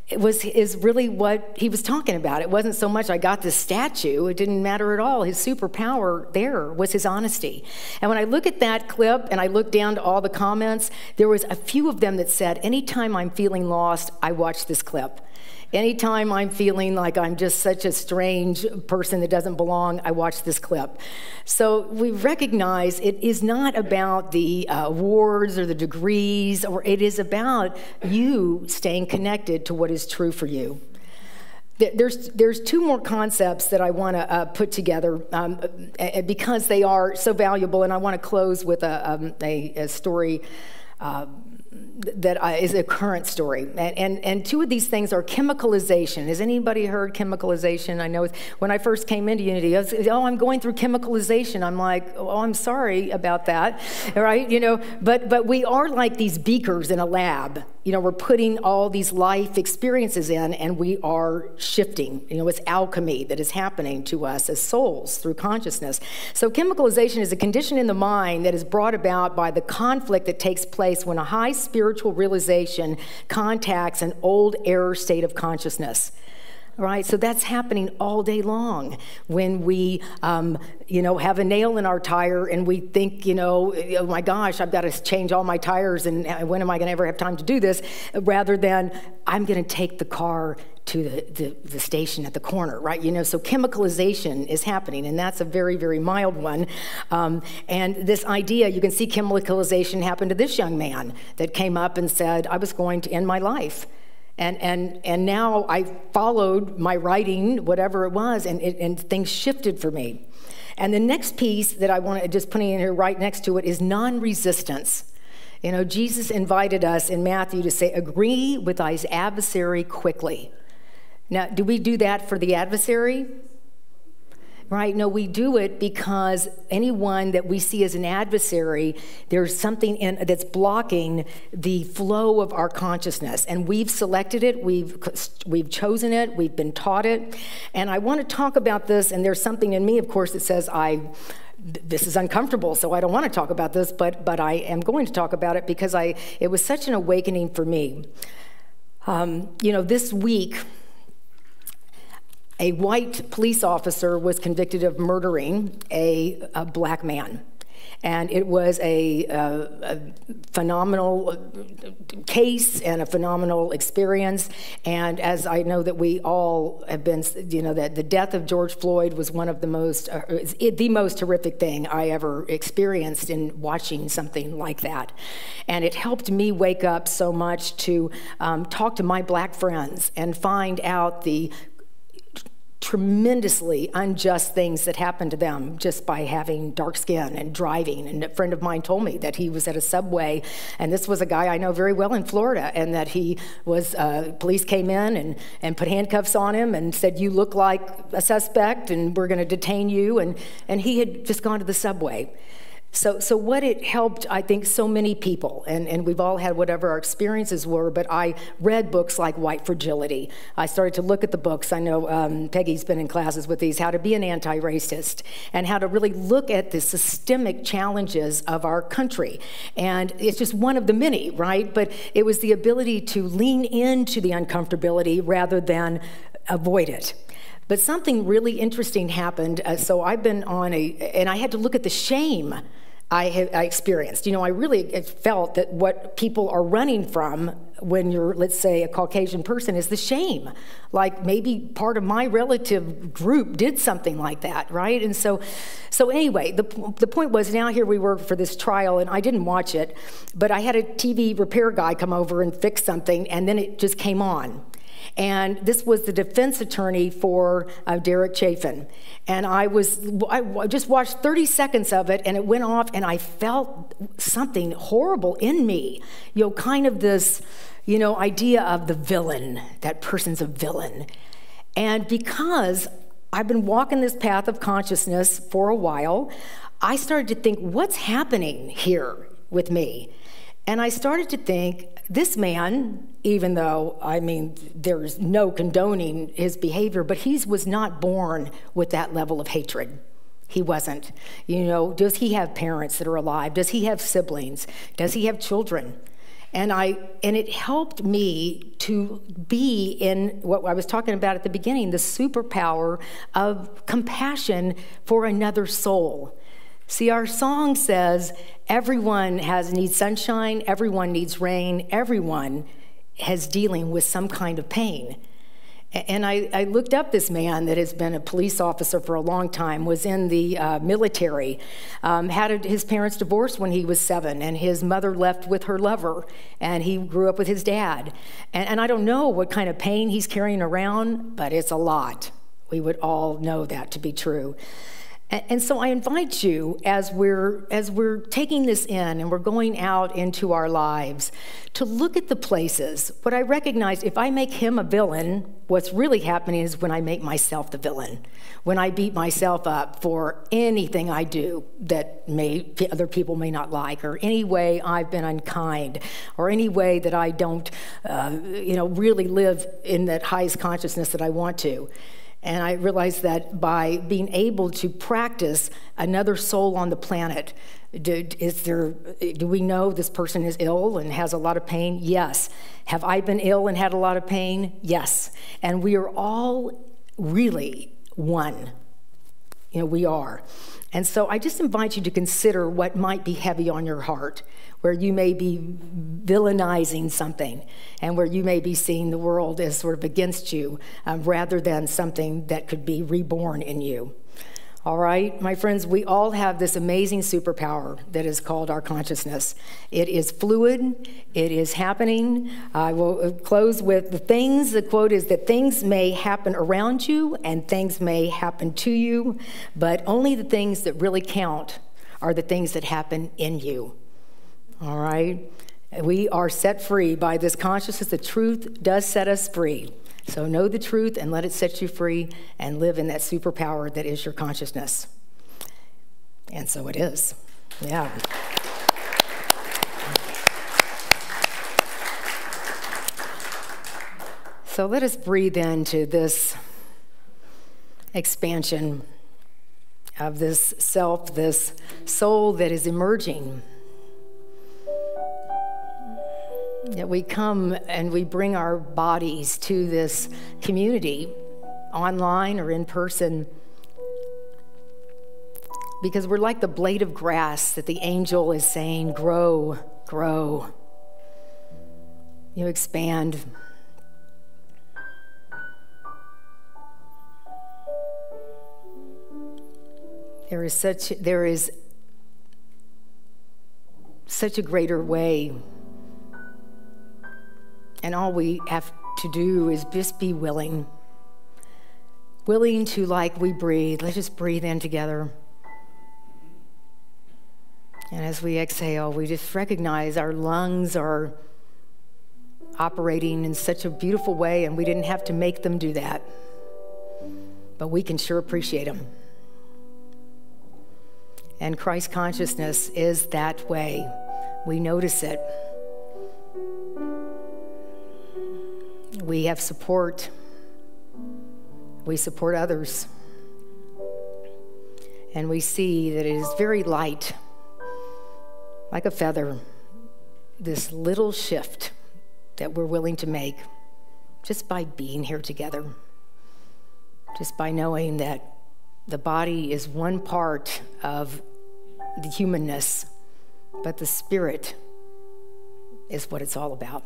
is really what he was talking about. It wasn't so much I got this statue. It didn't matter at all. His superpower there was his honesty. And when I look at that clip and I look down to all the comments, there was a few of them that said, anytime I'm feeling lost, I watch this clip. Anytime I'm feeling like I'm just such a strange person that doesn't belong, I watch this clip. So we recognize it is not about the awards or the degrees, or it is about you staying connected to what is true for you. There's two more concepts that I want to put together because they are so valuable, and I want to close with a story that is a current story. And two of these things are chemicalization. Has anybody heard chemicalization? I know when I first came into Unity, I was, I'm going through chemicalization. I'm like, oh, I'm sorry about that, right? But we are like these beakers in a lab. We're putting all these life experiences in, and we are shifting. It's alchemy that is happening to us as souls through consciousness. So chemicalization is a condition in the mind that is brought about by the conflict that takes place when a high spiritual realization contacts an old error state of consciousness. Right, so that's happening all day long when we, have a nail in our tire and we think, oh my gosh, I've got to change all my tires, and when am I going to ever have time to do this? Rather than I'm going to take the car to the station at the corner, right? So chemicalization is happening, and that's a very, very mild one. And this idea, you can see chemicalization happen to this young man that came up and said, I was going to end my life. And now I followed my writing, whatever it was, and things shifted for me. And the next piece that I want to just put in here right next to it is non-resistance. Jesus invited us in Matthew to say, agree with thy adversary quickly. Now, do we do that for the adversary? Right? No, we do it because anyone that we see as an adversary, there's something that's blocking the flow of our consciousness. And we've selected it, we've chosen it, we've been taught it. And I want to talk about this, and there's something in me, of course, that says this is uncomfortable, so I don't want to talk about this, but I am going to talk about it because it was such an awakening for me. This week, a white police officer was convicted of murdering a black man. And it was a phenomenal case and a phenomenal experience. And as I know that we all have been, that the death of George Floyd was one of the most horrific thing I ever experienced in watching something like that. And it helped me wake up so much to talk to my black friends and find out the tremendously unjust things that happened to them just by having dark skin and driving. And a friend of mine told me that he was at a subway, and this was a guy I know very well in Florida, and that he was, police came in and put handcuffs on him and said, you look like a suspect and we're going to detain you. And he had just gone to the subway. So what it helped, I think, so many people, and we've all had whatever our experiences were, but I read books like White Fragility. I started to look at the books. I know Peggy's been in classes with these, how to be an anti-racist, and how to really look at the systemic challenges of our country. And it's just one of the many, right? But it was the ability to lean into the uncomfortability rather than avoid it. But something really interesting happened. So I've been on and I had to look at the shame I experienced. I really felt that what people are running from when you're, let's say, a Caucasian person is the shame. Like maybe part of my relative group did something like that, right? And so anyway, the point was, now here we were for this trial, and I didn't watch it, but I had a TV repair guy come over and fix something, and then it just came on. And this was the defense attorney for Derek Chafin. And I just watched 30 seconds of it, and it went off, and I felt something horrible in me. Kind of this, idea of the villain. That person's a villain. And because I've been walking this path of consciousness for a while, I started to think, what's happening here with me? And I started to think, this man, even though, there's no condoning his behavior, but he was not born with that level of hatred. He wasn't. Does he have parents that are alive? Does he have siblings? Does he have children? And it helped me to be in what I was talking about at the beginning, the superpower of compassion for another soul. See, our song says everyone needs sunshine, everyone needs rain, everyone is dealing with some kind of pain. And I looked up this man that has been a police officer for a long time, was in the military, had his parents divorced when he was 7, and his mother left with her lover, and he grew up with his dad. And I don't know what kind of pain he's carrying around, but it's a lot. We would all know that to be true. And so I invite you, as we're taking this in and we're going out into our lives, to look at the places. What I recognize, if I make him a villain, what's really happening is when I make myself the villain, when I beat myself up for anything I do that other people may not like, or any way I've been unkind, or any way that I don't, really live in that highest consciousness that I want to. And I realized that by being able to practice another soul on the planet, do we know this person is ill and has a lot of pain? Yes. Have I been ill and had a lot of pain? Yes. And we are all really one. We are. And so I just invite you to consider what might be heavy on your heart, where you may be villainizing something, and where you may be seeing the world as sort of against you, rather than something that could be reborn in you. All right, my friends, we all have this amazing superpower that is called our consciousness. It is fluid. It is happening. I will close with the quote is that things may happen around you and things may happen to you, but only the things that really count are the things that happen in you. All right? We are set free by this consciousness. The truth does set us free. So know the truth and let it set you free and live in that superpower that is your consciousness. And so it is. Yeah. So let us breathe into this expansion of this self, this soul that is emerging. That we come and we bring our bodies to this community, online or in person, because we're like the blade of grass that the angel is saying, grow, grow. You expand. There is such a greater way. And all we have to do is just be willing to, like we breathe. Let's just breathe in together. And as we exhale, we just recognize our lungs are operating in such a beautiful way, and we didn't have to make them do that. But we can sure appreciate them. And Christ consciousness is that way. We notice it. We have support. We support others. And we see that it is very light, like a feather, this little shift that we're willing to make just by being here together, just by knowing that the body is one part of the humanness, but the spirit is what it's all about.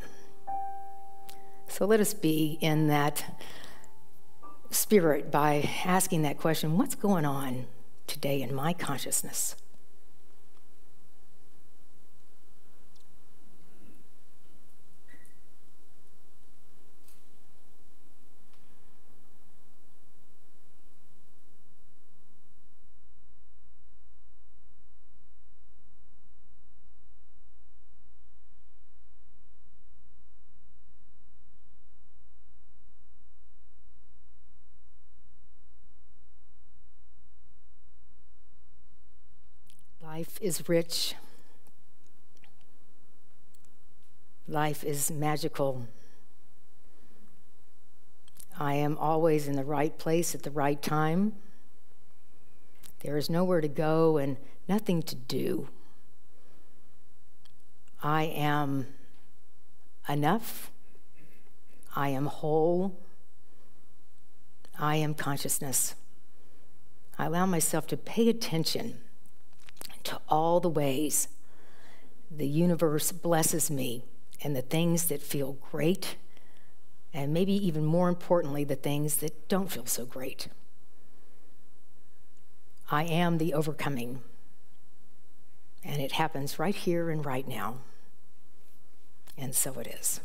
So let us be in that spirit by asking that question, what's going on today in my consciousness? Life is rich. Life is magical. I am always in the right place at the right time. There is nowhere to go and nothing to do. I am enough. I am whole. I am consciousness. I allow myself to pay attention to all the ways the universe blesses me and the things that feel great, and maybe even more importantly, the things that don't feel so great. I am the overcoming, and it happens right here and right now, and so it is.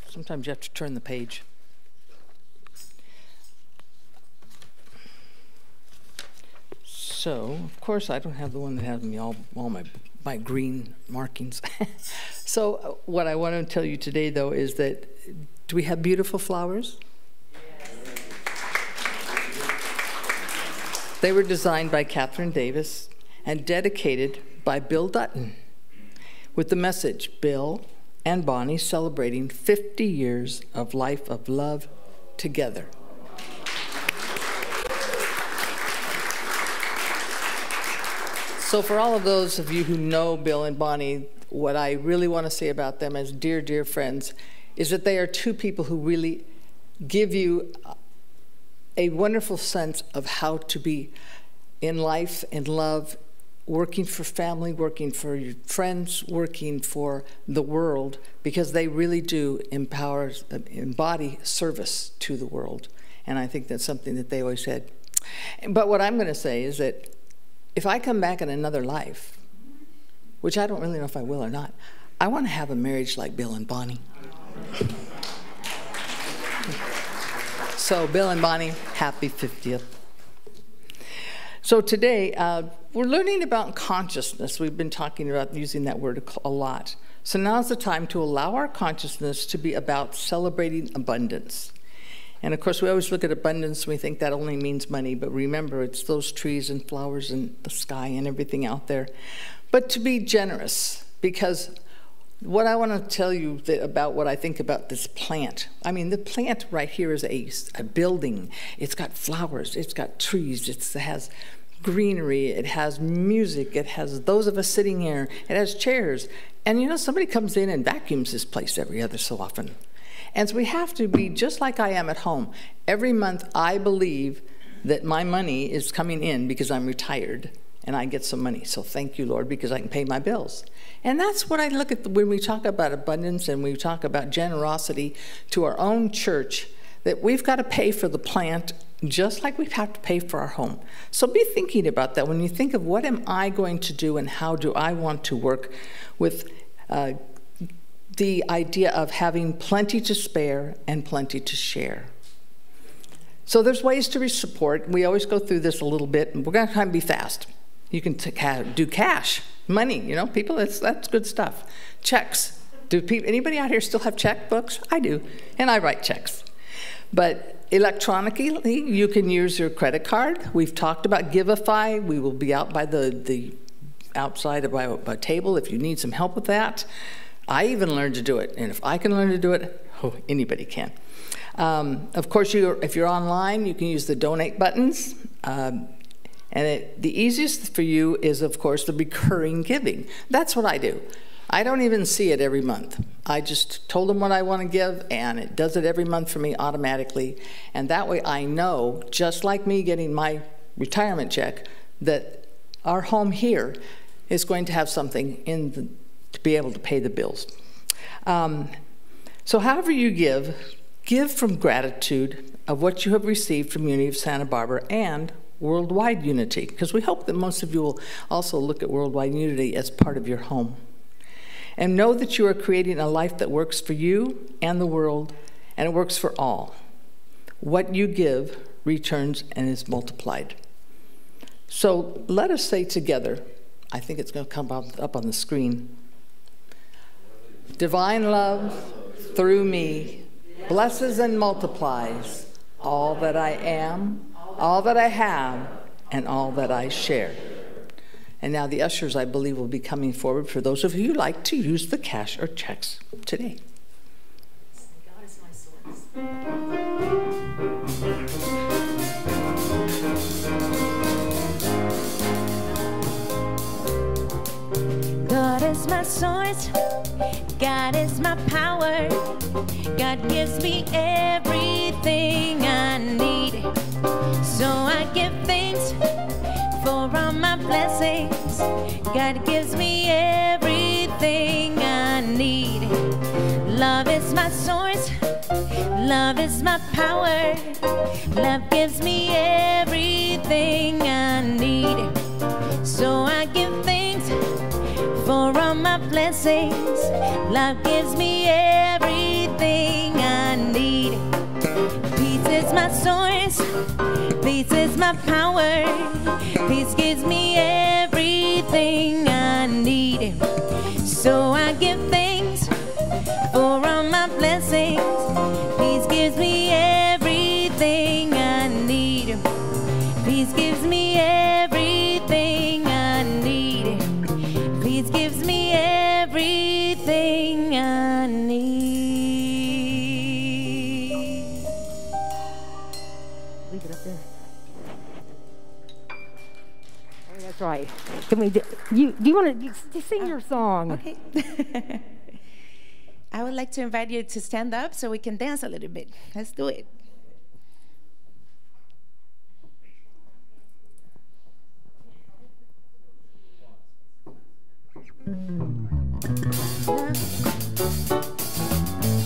Sometimes you have to turn the page. So, of course, I don't have the one that has me all my green markings. So, what I want to tell you today, though, is that do we have beautiful flowers? Yes. They were designed by Catherine Davis and dedicated by Bill Dutton with the message, Bill and Bonnie celebrating 50 years of life of love together. So for all of those of you who know Bill and Bonnie, what I really want to say about them as dear, dear friends is that they are two people who really give you a wonderful sense of how to be in life and love, working for family, working for your friends, working for the world, because they really do embody service to the world. And I think that's something that they always said. But what I'm going to say is that if I come back in another life, which I don't really know if I will or not, I want to have a marriage like Bill and Bonnie. So Bill and Bonnie, happy 50th. So today, we're learning about consciousness. We've been talking about using that word a lot. So now's the time to allow our consciousness to be about celebrating abundance. And of course, we always look at abundance and we think that only means money, but remember, it's those trees and flowers and the sky and everything out there. But to be generous, because what I want to tell you about what I think about this plant. I mean, the plant right here is a building. It's got flowers, it's got trees, it has greenery, it has music, it has those of us sitting here, it has chairs. And you know, somebody comes in and vacuums this place every other so often. And so we have to be just like I am at home. Every month I believe that my money is coming in because I'm retired and I get some money. So thank you, Lord, because I can pay my bills. And that's what I look at when we talk about abundance and we talk about generosity to our own church, that we've got to pay for the plant just like we have to pay for our home. So be thinking about that when you think of what am I going to do and how do I want to work with the idea of having plenty to spare and plenty to share. So there's ways to support. We always go through this a little bit, and we're going to kind of be fast. You can do cash, money, you know, people, that's good stuff. Checks. Anybody out here still have checkbooks? I do, and I write checks. But electronically, you can use your credit card. We've talked about Giveify. We will be out by the outside of a table if you need some help with that. I even learned to do it, and if I can learn to do it, oh, anybody can. Of course, if you're online, you can use the donate buttons. And the easiest for you is, of course, the recurring giving. That's what I do. I don't even see it every month. I just told them what I want to give, and it does it every month for me automatically. And that way I know, just like me getting my retirement check, that our home here is going to have something to be able to pay the bills. So however you give from gratitude of what you have received from Unity of Santa Barbara and Worldwide Unity, because we hope that most of you will also look at Worldwide Unity as part of your home. And know that you are creating a life that works for you and the world, and it works for all. What you give returns and is multiplied. So let us say together, I think it's going to come up on the screen, divine love through me blesses and multiplies all that I am, all that I have, and all that I share. And now the ushers, I believe, will be coming forward for those of you who like to use the cash or checks today. God is my source. God is my source. God is my power. God gives me everything I need. So I give thanks for all my blessings. God gives me everything I need. Love is my source. Love is my power. Love gives me everything I need. So I give thanks for all my blessings. Love gives me everything I need. Peace is my source. Peace is my power. Peace gives me everything I need. So I give thanks for all my blessings. Peace gives me everything I need. Peace gives me everything I need. Peace gives me everything I need. Leave it up there. Oh, that's right. Can we? Do you want to sing your song? Okay. I would like to invite you to stand up so we can dance a little bit. Let's do it.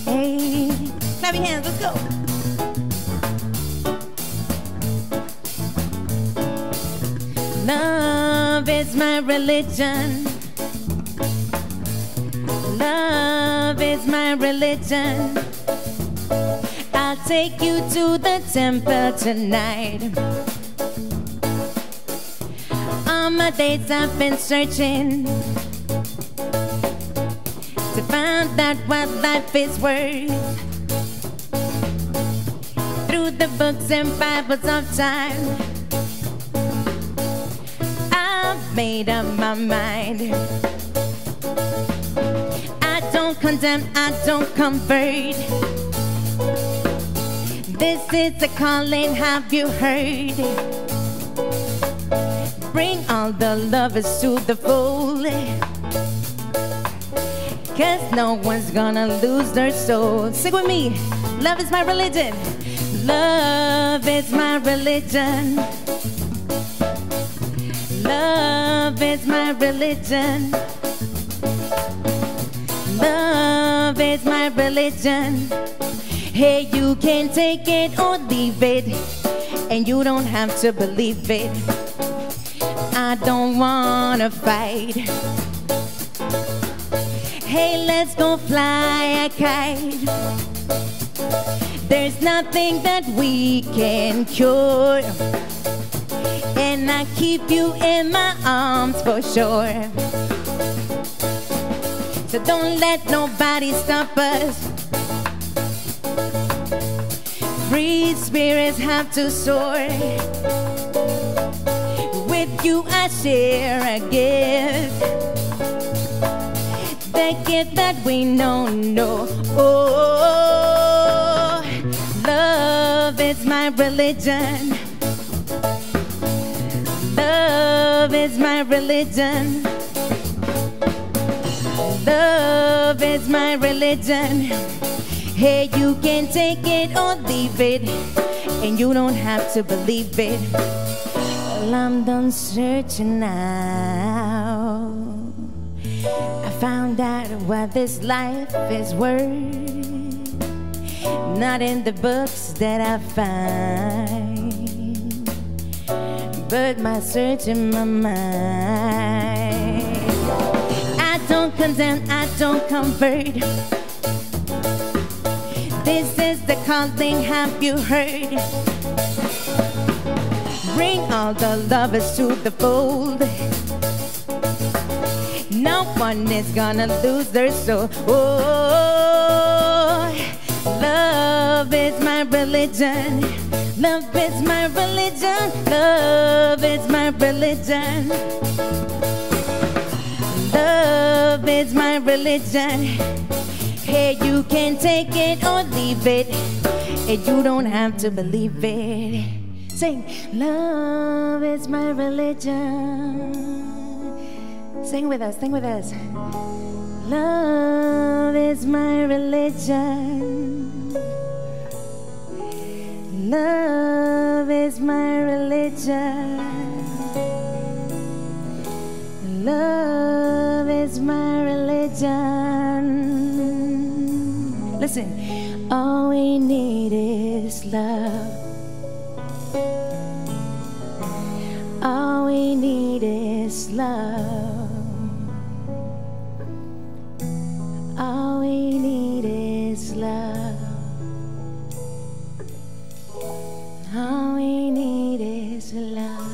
Hey, clap your hands, let's go. Love is my religion. Love is my religion. I'll take you to the temple tonight. All my days I've been searching to find out what life is worth. Through the books and Bibles of time, I've made up my mind. I don't condemn, I don't convert. This is a calling, have you heard? Bring all the lovers to the fold, 'cause no one's gonna lose their soul. Sing with me. Love is my religion. Love is my religion. Love is my religion. Love is my religion. Hey, you can take it or leave it, and you don't have to believe it. I don't wanna fight. Hey, let's go fly a kite. There's nothing that we can cure, and I keep you in my arms for sure. So don't let nobody stop us. Free spirits have to soar. With you I share a gift, the gift that we know. Oh, love is my religion. Love is my religion. Love is my religion. Hey, you can take it or leave it, and you don't have to believe it. Well, I'm done searching now. I found out what this life is worth, not in the books that I find, but my search in my mind. I don't don't condemn, I don't convert. This is the calling, have you heard? Bring all the lovers to the fold. No one is gonna lose their soul. Oh, love is my religion. Love is my religion. Love is my religion. Love is my religion. Hey, you can take it or leave it, and you don't have to believe it. Sing, love is my religion. Sing with us, sing with us. Love is my religion. Love is my religion. Love is my religion. Listen, all we need is love. All we need is love. All we need is love. All we need is love.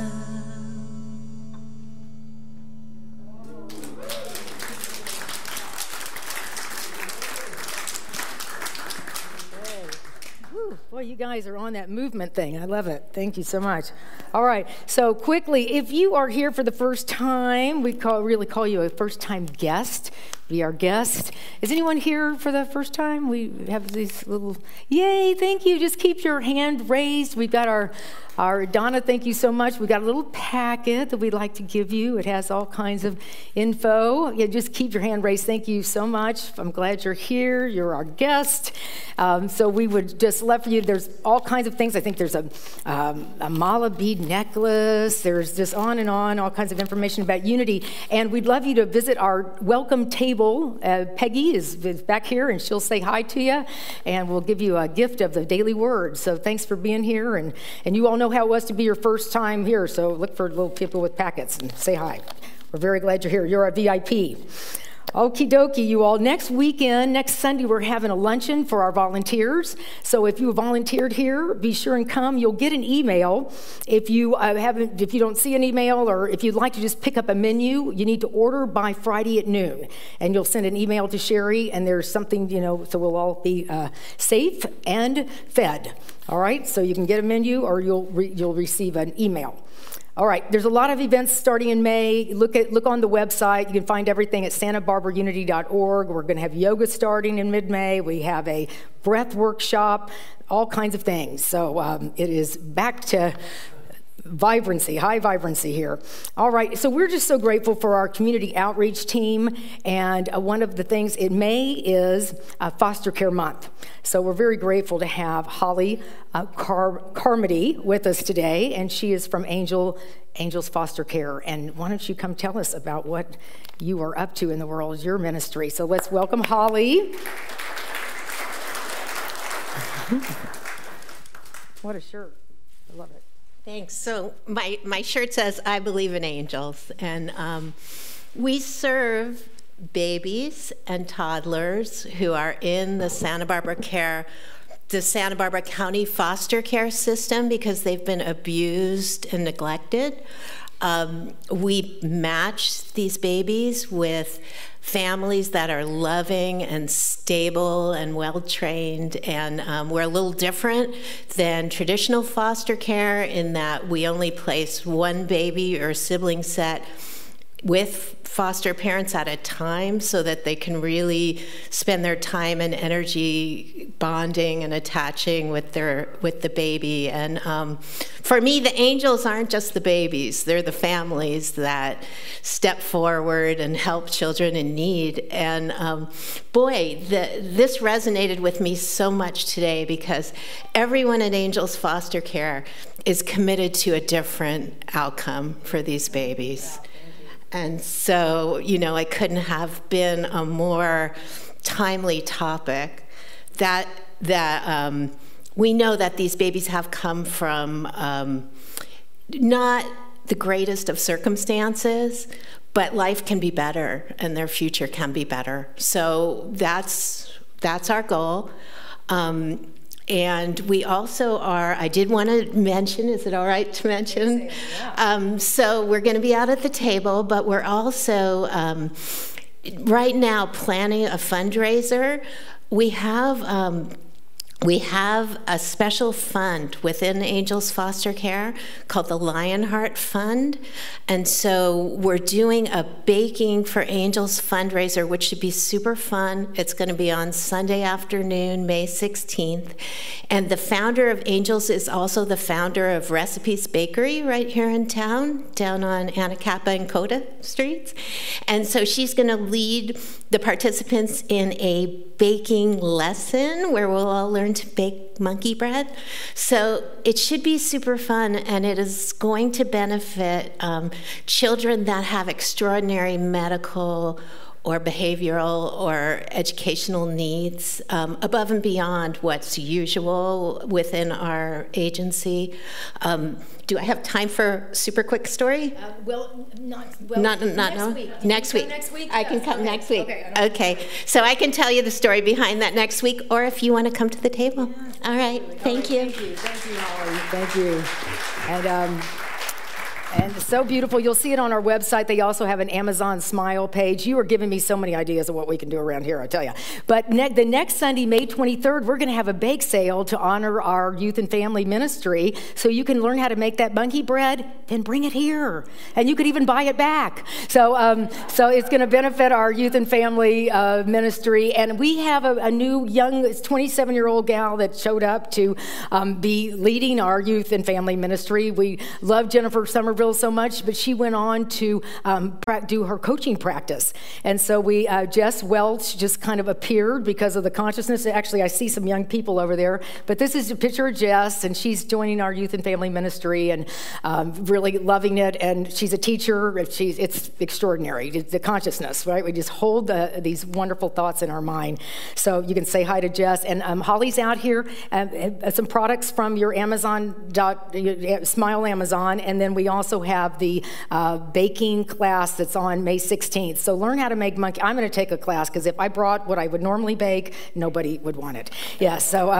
Boy, you guys are on that movement thing. I love it. Thank you so much. All right. So quickly, if you are here for the first time, we really call you a first-time guest. Be our guest. Is anyone here for the first time? We have these little, yay, thank you. Just keep your hand raised. We've got our Donna, thank you so much. We've got a little packet that we'd like to give you. It has all kinds of info. Yeah, just keep your hand raised. Thank you so much. I'm glad you're here. You're our guest. So we would just love for you. There's all kinds of things. I think there's a mala bead necklace. There's just on and on, all kinds of information about Unity. And we'd love you to visit our welcome table. Peggy is back here, and she'll say hi to you, and we'll give you a gift of the Daily Word. So thanks for being here, and you all know how it was to be your first time here, so look for little people with packets and say hi. We're very glad you're here. You're a VIP. Okie dokie, you all. Next weekend, next Sunday, we're having a luncheon for our volunteers. So if you volunteered here, be sure and come. You'll get an email. If you don't see an email, or if you'd like to just pick up a menu, you need to order by Friday at noon. And you'll send an email to Sherry, and there's something, so we'll all be safe and fed. All right, so you can get a menu, or you'll receive an email. All right, there's a lot of events starting in May. Look on the website. You can find everything at santabarbaraunity.org. We're going to have yoga starting in mid-May. We have a breath workshop, all kinds of things. So it is back to vibrancy, high vibrancy here. All right, so we're just so grateful for our community outreach team, and one of the things in May is Foster Care Month. So we're very grateful to have Holly Carmody with us today, and she is from Angels Foster Care. And why don't you come tell us about what you are up to in the world, your ministry. So let's welcome Holly. What a shirt. I love it. Thanks. So my shirt says, I believe in angels. And we serve babies and toddlers who are in the Santa Barbara County foster care system because they've been abused and neglected. We match these babies with families that are loving and stable and well-trained, and we're a little different than traditional foster care in that we only place one baby or sibling set with foster parents at a time so that they can really spend their time and energy bonding and attaching with the baby. And for me, the angels aren't just the babies. They're the families that step forward and help children in need. And this resonated with me so much today because everyone at Angels Foster Care is committed to a different outcome for these babies. And so, I couldn't have been a more timely topic that we know that these babies have come from not the greatest of circumstances, but life can be better and their future can be better. So that's our goal. And we also are, I did want to mention, is it all right to mention? So we're going to be out at the table, but we're also right now planning a fundraiser. We have a special fund within Angels Foster Care called the Lionheart Fund. And so we're doing a Baking for Angels fundraiser, which should be super fun. It's going to be on Sunday afternoon, May 16th. And the founder of Angels is also the founder of Recipes Bakery right here in town, down on Anacapa and Coda Streets. And so she's going to lead the participants in a baking lesson where we'll all learn to bake monkey bread. So it should be super fun, and it is going to benefit children that have extraordinary medical or behavioral or educational needs above and beyond what's usual within our agency. Do I have time for a super quick story? Next week. Next week. Next week? I can come next week. Okay. So I can tell you the story behind that next week, or if you want to come to the table. All right. Thank you. Thank you, Holly. Thank you. And it's so beautiful. You'll see it on our website. They also have an Amazon Smile page. You are giving me so many ideas of what we can do around here, I tell you. But the next Sunday, May 23rd, we're going to have a bake sale to honor our youth and family ministry. So you can learn how to make that monkey bread, then bring it here. And you could even buy it back. So it's going to benefit our youth and family ministry. And we have a new young 27-year-old gal that showed up to be leading our youth and family ministry. We love Jennifer Somerville so much, but she went on to do her coaching practice. And so Jess Welch just kind of appeared because of the consciousness. Actually, I see some young people over there, but this is a picture of Jess, and she's joining our youth and family ministry and really loving it. And she's a teacher. It's extraordinary, the consciousness, right? We just hold these wonderful thoughts in our mind. So you can say hi to Jess. And Holly's out here, some products from your Smile Amazon, and then we also have the baking class that's on May 16th. So learn how to make monkey. I'm going to take a class because if I brought what I would normally bake, nobody would want it. Yeah, so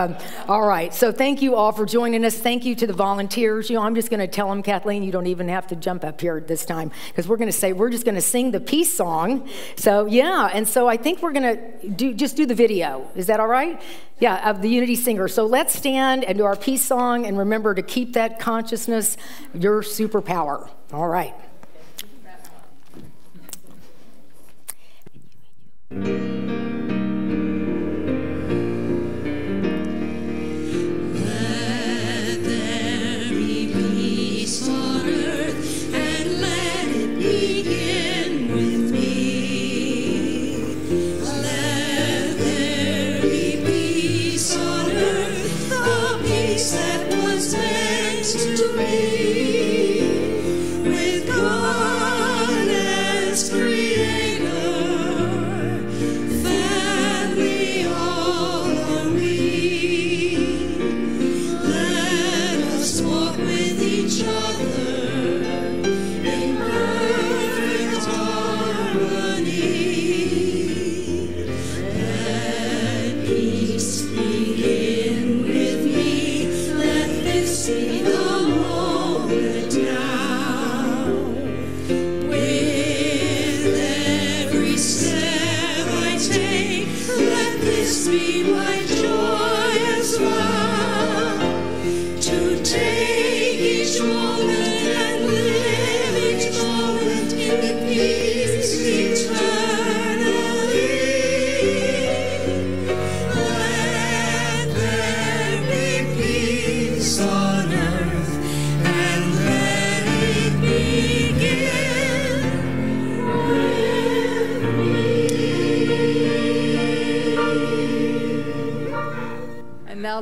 all right. So thank you all for joining us. Thank you to the volunteers. I'm just going to tell them, Kathleen, you don't even have to jump up here this time because we're just going to sing the peace song. So yeah, and so I think we're going to do the video. Is that all right? Yeah, of the Unity Singer. So let's stand and do our peace song and remember to keep that consciousness your superpower. All right.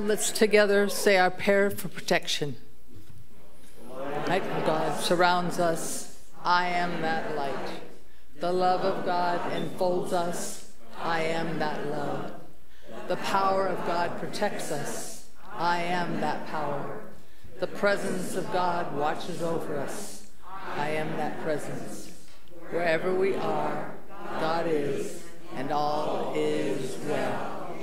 Let's together say our prayer for protection. Light of God surrounds us. I am that light. The love of God enfolds us. I am that love. The power of God protects us. I am that power. The presence of God watches over us. I am that presence. Wherever we are, God is, and all is well.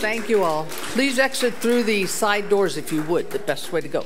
Thank you all. Please exit through the side doors if you would, the best way to go.